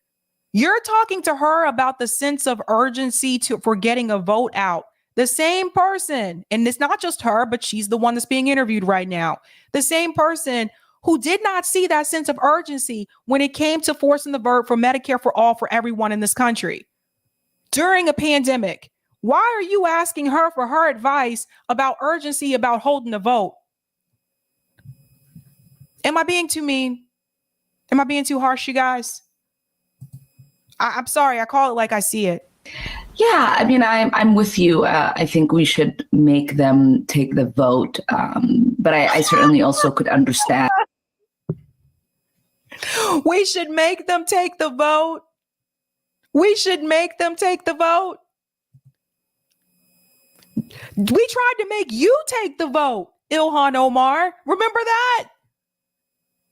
You're talking to her about the sense of urgency for getting a vote out. The same person, and it's not just her, but she's the one that's being interviewed right now. The same person who did not see that sense of urgency when it came to forcing the vote for Medicare for all for everyone in this country during a pandemic. Why are you asking her for her advice about urgency about holding the vote? Am I being too mean? Am I being too harsh, you guys? I'm sorry. I call it like I see it. Yeah, I mean, I'm with you. I think we should make them take the vote. But I certainly also could understand. We should make them take the vote. We should make them take the vote. We tried to make you take the vote, Ilhan Omar. Remember that?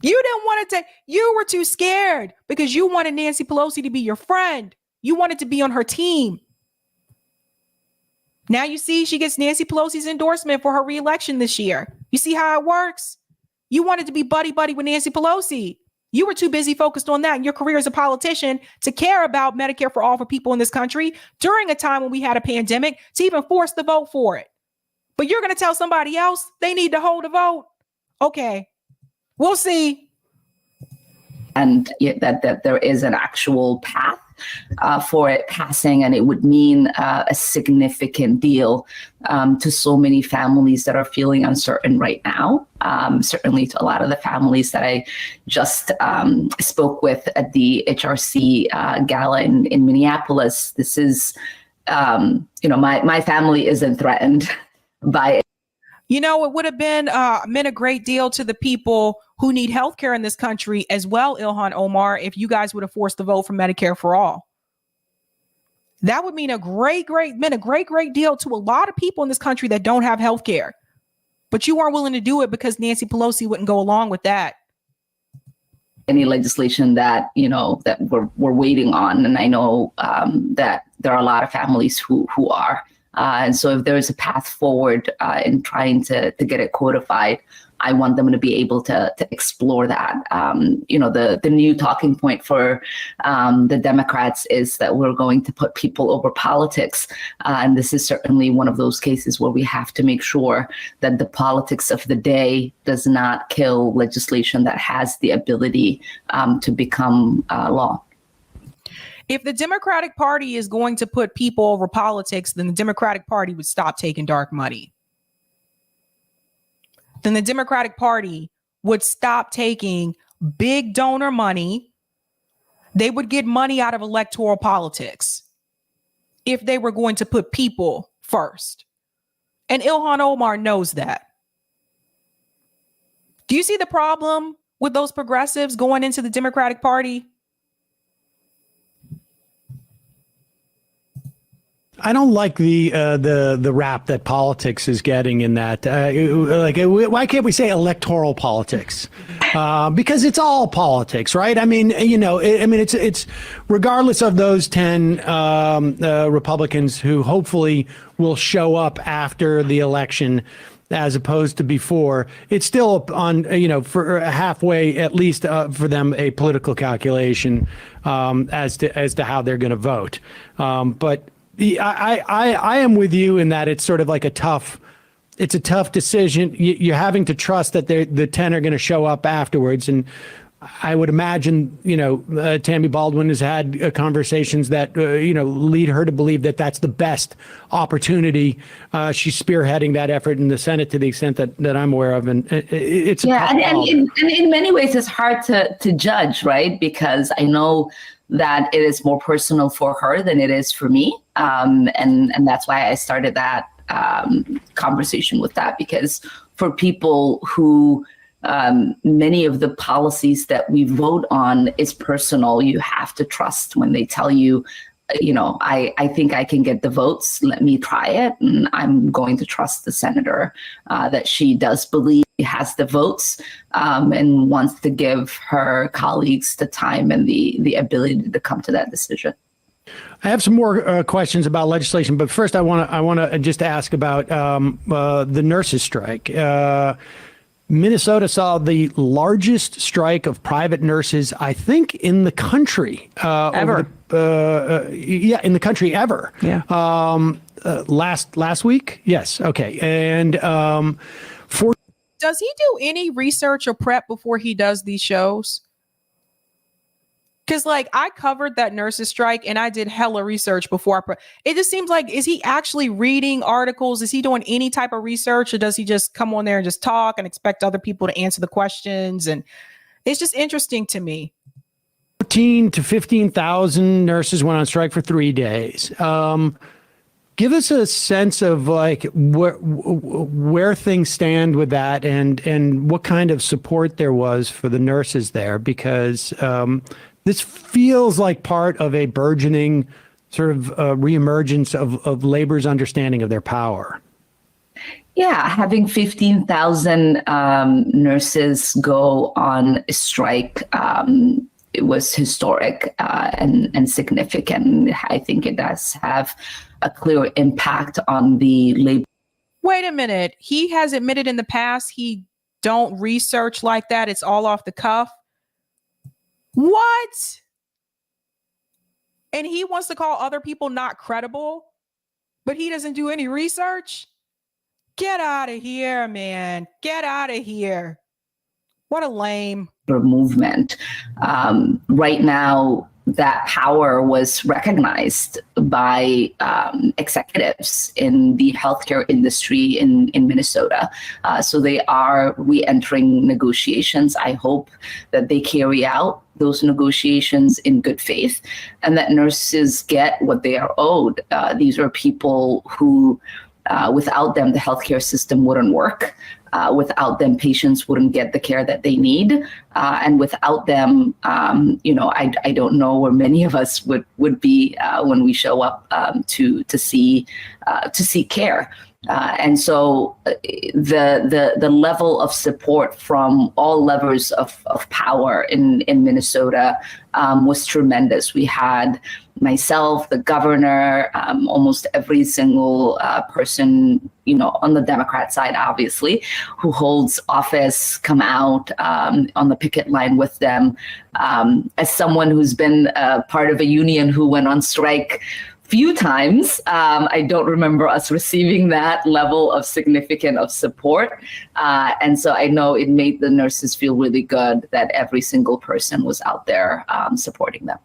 You didn't want to take, you were too scared because you wanted Nancy Pelosi to be your friend. You wanted to be on her team. Now you see she gets Nancy Pelosi's endorsement for her reelection this year. You see how it works? You wanted to be buddy-buddy with Nancy Pelosi. You were too busy focused on that in your career as a politician to care about Medicare for all for people in this country during a time when we had a pandemic to even force the vote for it. But you're going to tell somebody else they need to hold a vote? Okay, we'll see. And that there is an actual path for it passing, and it would mean a significant deal to so many families that are feeling uncertain right now. Certainly to a lot of the families that I just spoke with at the HRC gala in Minneapolis. This is, my family isn't threatened by it. You know, it would have been meant a great deal to the people who need health care in this country as well, Ilhan Omar, if you guys would have forced the vote for Medicare for all. That would mean a great deal to a lot of people in this country that don't have health care. But you weren't willing to do it because Nancy Pelosi wouldn't go along with that. Any legislation that, that we're waiting on. And I know that there are a lot of families who are. And so if there is a path forward in trying to get it codified, I want them to be able to explore that. The new talking point for the Democrats is that we're going to put people over politics. And this is certainly one of those cases where we have to make sure that the politics of the day does not kill legislation that has the ability to become law. If the Democratic Party is going to put people over politics, then the Democratic Party would stop taking dark money. Then the Democratic Party would stop taking big donor money. They would get money out of electoral politics if they were going to put people first. And Ilhan Omar knows that. Do you see the problem with those progressives going into the Democratic Party? I don't like the rap that politics is getting in that. Why can't we say electoral politics? Because it's all politics, right? I mean, it's regardless of those 10 Republicans who hopefully will show up after the election, as opposed to before. It's still on, for halfway at least for them a political calculation as to how they're going to vote. But I am with you in that it's sort of like it's a tough decision. You're having to trust that the 10 are going to show up afterwards. And I would imagine, Tammy Baldwin has had conversations that, lead her to believe that that's the best opportunity. She's spearheading that effort in the Senate to the extent that I'm aware of. And it's and in many ways, it's hard to judge, right? Because I know that it is more personal for her than it is for me. And that's why I started that conversation with that, because for people who many of the policies that we vote on is personal, you have to trust when they tell you, I think I can get the votes. Let me try it. And I'm going to trust the senator that she does believe has the votes and wants to give her colleagues the time and the ability to come to that decision. I have some more questions about legislation, but first I want to just ask about the nurses' strike. Minnesota saw the largest strike of private nurses, I think, in the country ever. In the country ever. Yeah. Last week. Yes. Okay. And does he do any research or prep before he does these shows? Because I covered that nurses strike and I did hella research before. It just seems like, is he actually reading articles? Is he doing any type of research, or does he just come on there and just talk and expect other people to answer the questions? And it's just interesting to me. 14 to 15,000 nurses went on strike for 3 days. Give us a sense of where things stand with that, and what kind of support there was for the nurses there, because this feels like part of a burgeoning sort of reemergence of labor's understanding of their power. Yeah, having 15,000 nurses go on strike, it was historic and significant. I think it does have a clear impact on the labor. Wait a minute. He has admitted in the past he don't research like that. It's all off the cuff. What? And he wants to call other people not credible, but he doesn't do any research? Get out of here, man. Get out of here. What a lame movement. Right now, that power was recognized by executives in the healthcare industry in Minnesota. So they are re-entering negotiations. I hope that they carry out those negotiations in good faith and that nurses get what they are owed. These are people who, without them, the healthcare system wouldn't work. Without them, patients wouldn't get the care that they need. And without them, I don't know where many of us would be when we show up to see care. And so the level of support from all levels of power in Minnesota was tremendous. We had myself, the governor, almost every single person, on the Democrat side, obviously, who holds office, come out on the picket line with them. As someone who's been part of a union who went on strike few times, I don't remember us receiving that level of significant of support. And so I know it made the nurses feel really good that every single person was out there supporting them.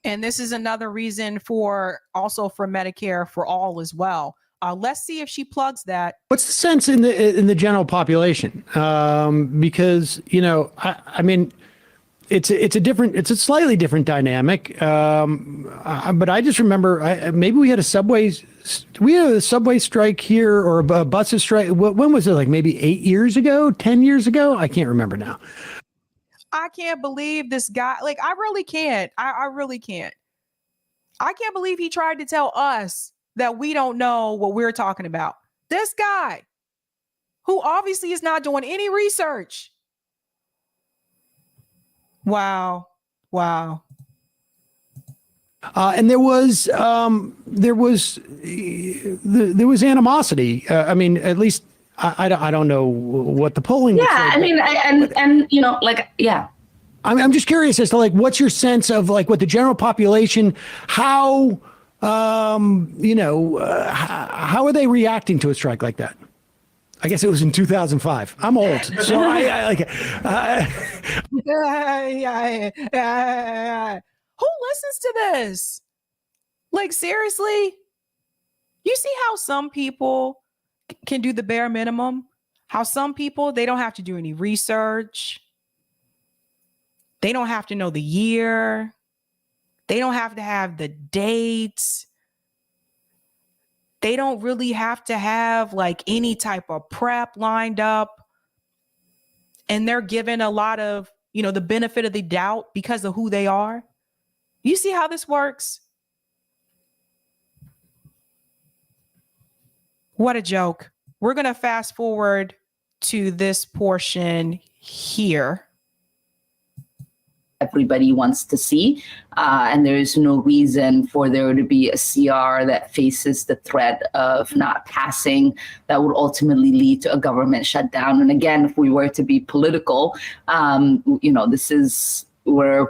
And this is another reason for Medicare for all as well. Let's see if she plugs that. What's the sense in the general population? Because I mean, it's a slightly different dynamic. But I just remember maybe we had a subway strike here or a buses strike. When was it? Like maybe 8 years ago, 10 years ago? I can't remember now. I can't believe this guy. Like, I really can't. I really can't. I can't believe he tried to tell us that we don't know what we're talking about. This guy, who obviously is not doing any research. Wow. And there was animosity. I mean, at least I don't know what the polling. Yeah, I mean, I'm just curious as to what's your sense of what the general population, how are they reacting to a strike like that? I guess it was in 2005. I'm old, so I like it. Who listens to this? Like, seriously? You see how some people can do the bare minimum? How some people, they don't have to do any research. They don't have to know the year. They don't have to have the dates. They don't really have to have any type of prep lined up. And they're given a lot of, the benefit of the doubt because of who they are. You see how this works? What a joke. We're going to fast forward to this portion here. Everybody wants to see, and there is no reason for there to be a CR that faces the threat of not passing that would ultimately lead to a government shutdown. And again, if we were to be political, we're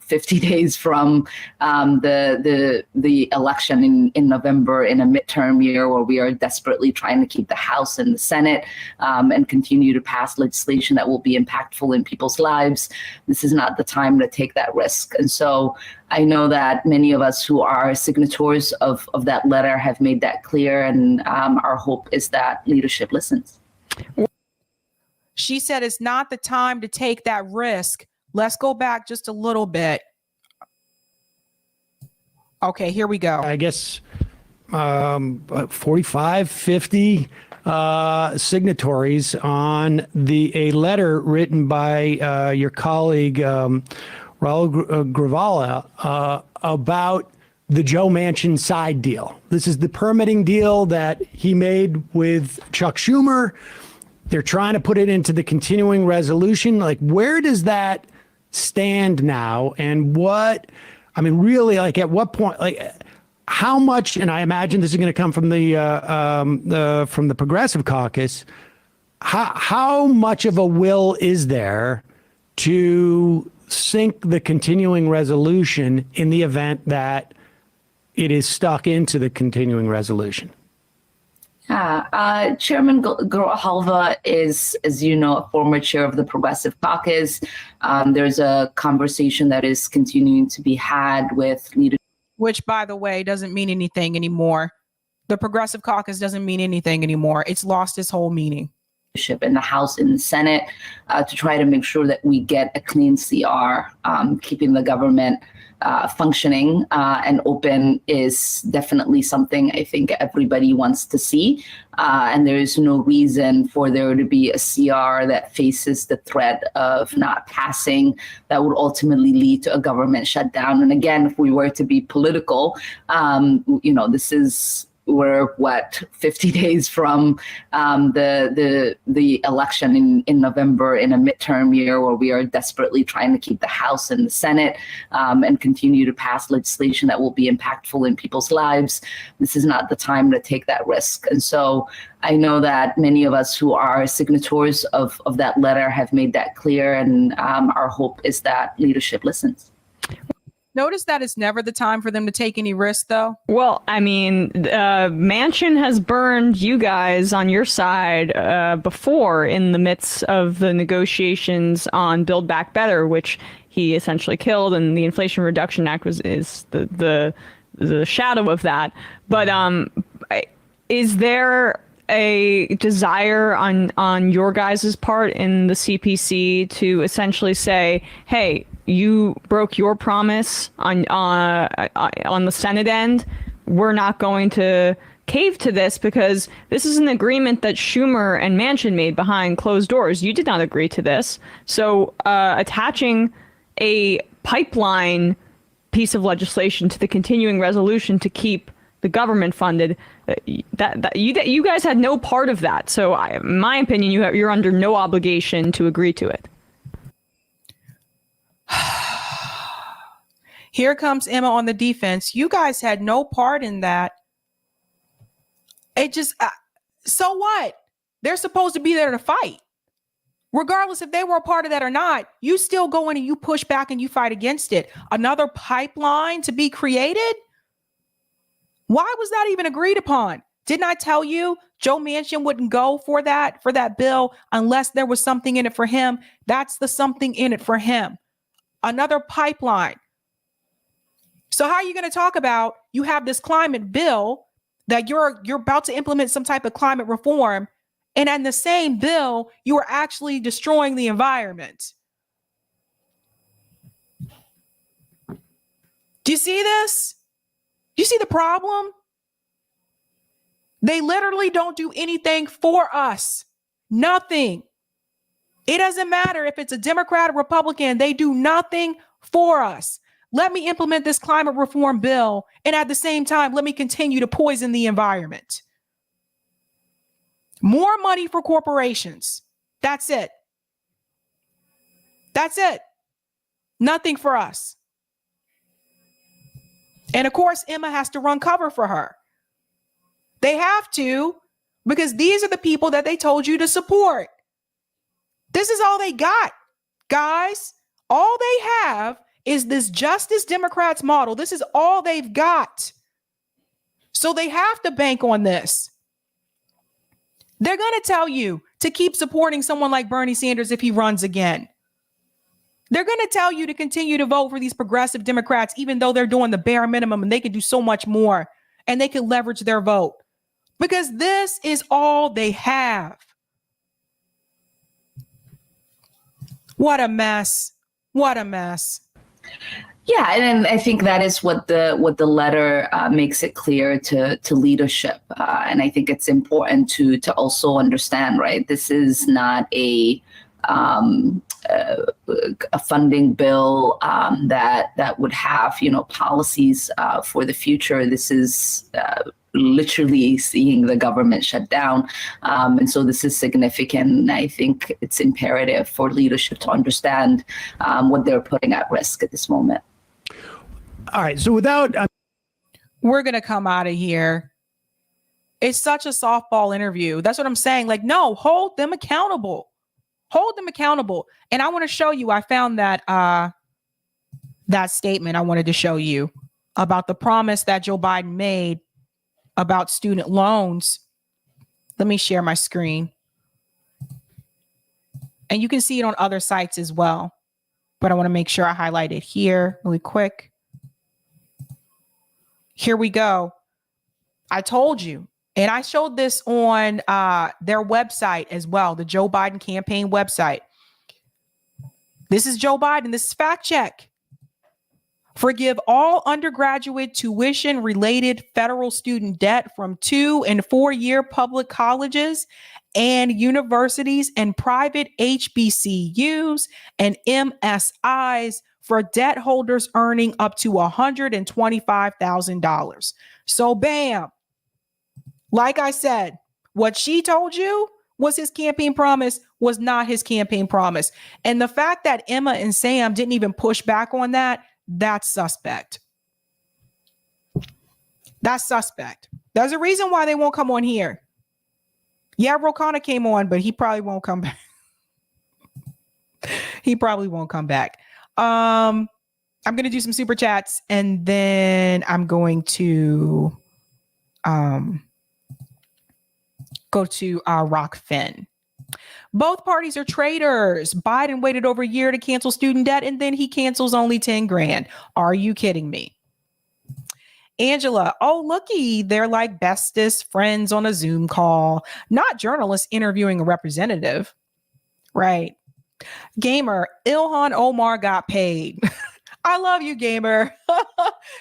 50 days from the election in November, in a midterm year where we are desperately trying to keep the House and the Senate and continue to pass legislation that will be impactful in people's lives. This is not the time to take that risk. And so I know that many of us who are signatories of that letter have made that clear, and our hope is that leadership listens. She said it's not the time to take that risk. Let's go back just a little bit. Okay, here we go. I guess 45, 50 signatories on a letter written by your colleague Raul Gravala about the Joe Manchin side deal. This is the permitting deal that he made with Chuck Schumer. They're trying to put it into the continuing resolution. Like, where does that stand now? And really, like, at what point, like, how much, and I imagine this is going to come from the Progressive Caucus, how much of a will is there to sink the continuing resolution in the event that it is stuck into the continuing resolution? Chairman Grijalva is, as you know, a former chair of the Progressive Caucus. There's a conversation that is continuing to be had with leadership. Which, by the way, doesn't mean anything anymore. The Progressive Caucus doesn't mean anything anymore. It's lost its whole meaning. In the House and the Senate to try to make sure that we get a clean CR, keeping the government functioning and open is definitely something I think everybody wants to see. And there is no reason for there to be a CR that faces the threat of not passing that would ultimately lead to a government shutdown. And again, if we were to be political, we're 50 days from the election in November, in a midterm year where we are desperately trying to keep the House and the Senate and continue to pass legislation that will be impactful in people's lives. This is not the time to take that risk. And so I know that many of us who are signatories of that letter have made that clear, and our hope is that leadership listens. Notice that it's never the time for them to take any risk, though. Well, I mean, Manchin has burned you guys on your side before in the midst of the negotiations on Build Back Better, which he essentially killed, and the Inflation Reduction Act is the shadow of that. But is there a desire on your guys' part in the CPC to essentially say, hey, you broke your promise on the Senate end. We're not going to cave to this because this is an agreement that Schumer and Manchin made behind closed doors. You did not agree to this. So attaching a pipeline piece of legislation to the continuing resolution to keep the government funded, that you guys had no part of that. So in my opinion, you're under no obligation to agree to it. Here comes Emma on the defense. You guys had no part in that. It just, so what? They're supposed to be there to fight. Regardless if they were a part of that or not, you still go in and you push back and you fight against it. Another pipeline to be created? Why was that even agreed upon? Didn't I tell you Joe Manchin wouldn't go for that bill unless there was something in it for him? That's the something in it for him. Another pipeline. So how are you going to talk about you have this climate bill that you're about to implement some type of climate reform, and in the same bill, you are actually destroying the environment? Do you see this? Do you see the problem? They literally don't do anything for us. Nothing. It doesn't matter if it's a Democrat or Republican. They do nothing for us. Let me implement this climate reform bill, and at the same time, let me continue to poison the environment. More money for corporations. That's it. That's it. Nothing for us. And of course, Emma has to run cover for her. They have to, because these are the people that they told you to support. This is all they got, guys. All they have is this Justice Democrats model. This is all they've got. So they have to bank on this. They're going to tell you to keep supporting someone like Bernie Sanders if he runs again. They're going to tell you to continue to vote for these progressive Democrats, even though they're doing the bare minimum and they can do so much more and they can leverage their vote, because this is all they have. What a mess. What a mess. Yeah, and I think that is what the letter makes it clear to leadership, and I think it's important to also understand, right? This is not a a funding bill that would have, policies for the future. This is literally seeing the government shut down. And so this is significant. I think it's imperative for leadership to understand what they're putting at risk at this moment. All right. So without... We're going to come out of here. It's such a softball interview. That's what I'm saying. Like, no, hold them accountable. Hold them accountable. And I want to show you, I found that that statement I wanted to show you about the promise that Joe Biden made about student loans. Let me share my screen. And you can see it on other sites as well. But I want to make sure I highlight it here really quick. Here we go. I told you. And I showed this on their website as well, the Joe Biden campaign website. This is Joe Biden. This is fact check. Forgive all undergraduate tuition-related federal student debt from 2- and 4-year public colleges and universities and private HBCUs and MSIs for debt holders earning up to $125,000. So bam. Like I said, what she told you was his campaign promise was not his campaign promise. And the fact that Emma and Sam didn't even push back on that, that's suspect. That's suspect. There's a reason why they won't come on here. Yeah, Rokana came on, but he probably won't come back. He probably won't come back. I'm going to do some super chats and then I'm going to go to Rockfin. Both parties are traitors. Biden waited over a year to cancel student debt and then he cancels only 10 grand. Are you kidding me? Angela, oh, looky, they're like bestest friends on a Zoom call, not journalists interviewing a representative. Right. Gamer, Ilhan Omar got paid. I love you, Gamer.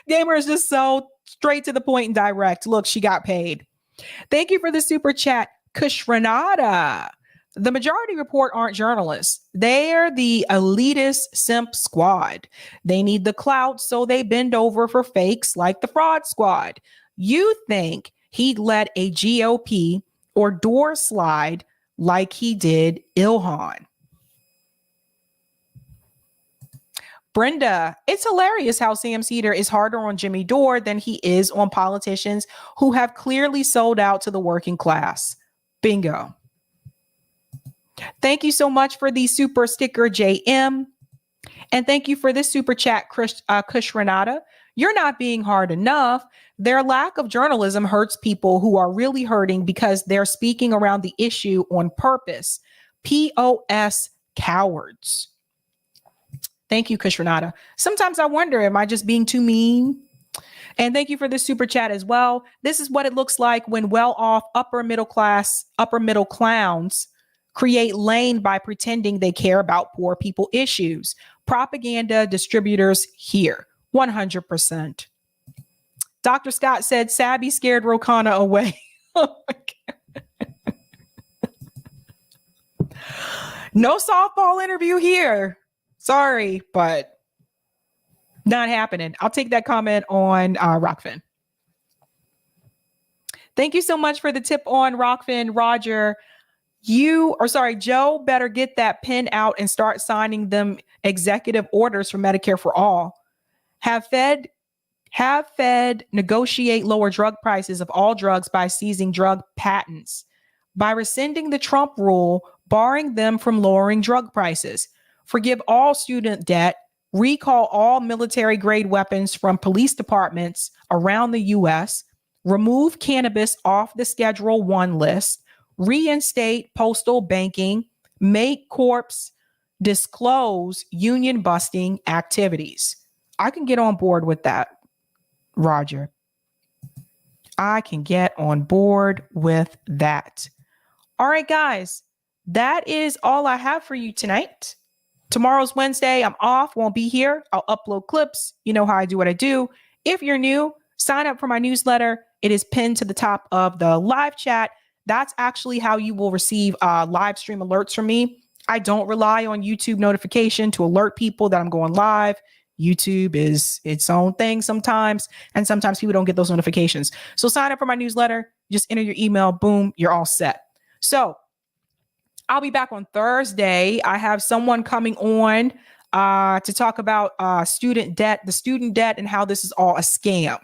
Gamer is just so straight to the point and direct. Look, she got paid. Thank you for the super chat, Kushranada. The majority report aren't journalists. They're the elitist simp squad. They need the clout, so they bend over for fakes like the fraud squad. You think he'd let a GOP or door slide like he did Ilhan? Brenda, it's hilarious how Sam Seder is harder on Jimmy Dore than he is on politicians who have clearly sold out to the working class. Bingo. Thank you so much for the super sticker, JM. And thank you for this super chat, Kush Renata. You're not being hard enough. Their lack of journalism hurts people who are really hurting because they're speaking around the issue on purpose. POS cowards. Thank you, Kush Renata. Sometimes I wonder, am I just being too mean? And thank you for this super chat as well. This is what it looks like when well-off upper middle clowns create lane by pretending they care about poor people issues. Propaganda distributors here, 100%. Dr. Scott said, Sabby scared Rokana away. Oh my God. No softball interview here. Sorry, but not happening. I'll take that comment on Rockfin. Thank you so much for the tip on Rockfin, Roger. Joe better get that pen out and start signing them executive orders for Medicare for all. Have Fed negotiate lower drug prices of all drugs by seizing drug patents, by rescinding the Trump rule, barring them from lowering drug prices. Forgive all student debt, recall all military grade weapons from police departments around the U.S., remove cannabis off the Schedule 1 list, reinstate postal banking, make corps disclose union busting activities. I can get on board with that, Roger. I can get on board with that. All right, guys, that is all I have for you tonight. Tomorrow's Wednesday. I'm off, won't be here. I'll upload clips. You know how I do what I do. If you're new, sign up for my newsletter. It is pinned to the top of the live chat. That's actually how you will receive live stream alerts from me. I don't rely on YouTube notification to alert people that I'm going live. YouTube is its own thing sometimes, and sometimes people don't get those notifications. So sign up for my newsletter, just enter your email, boom, you're all set. So I'll be back on Thursday. I have someone coming on to talk about the student debt, and how this is all a scam.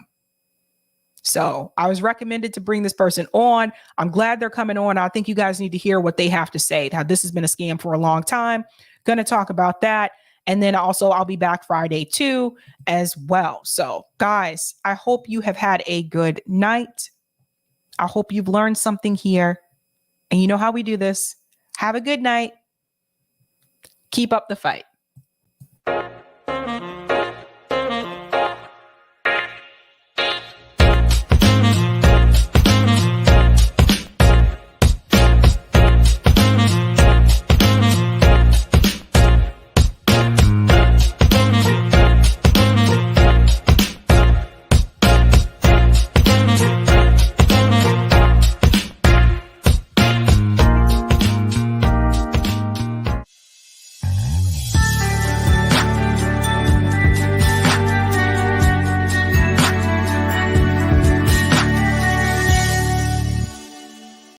So I was recommended to bring this person on. I'm glad they're coming on. I think you guys need to hear what they have to say, how this has been a scam for a long time. Going to talk about that. And then also I'll be back Friday too as well. So guys, I hope you have had a good night. I hope you've learned something here. And you know how we do this. Have a good night. Keep up the fight.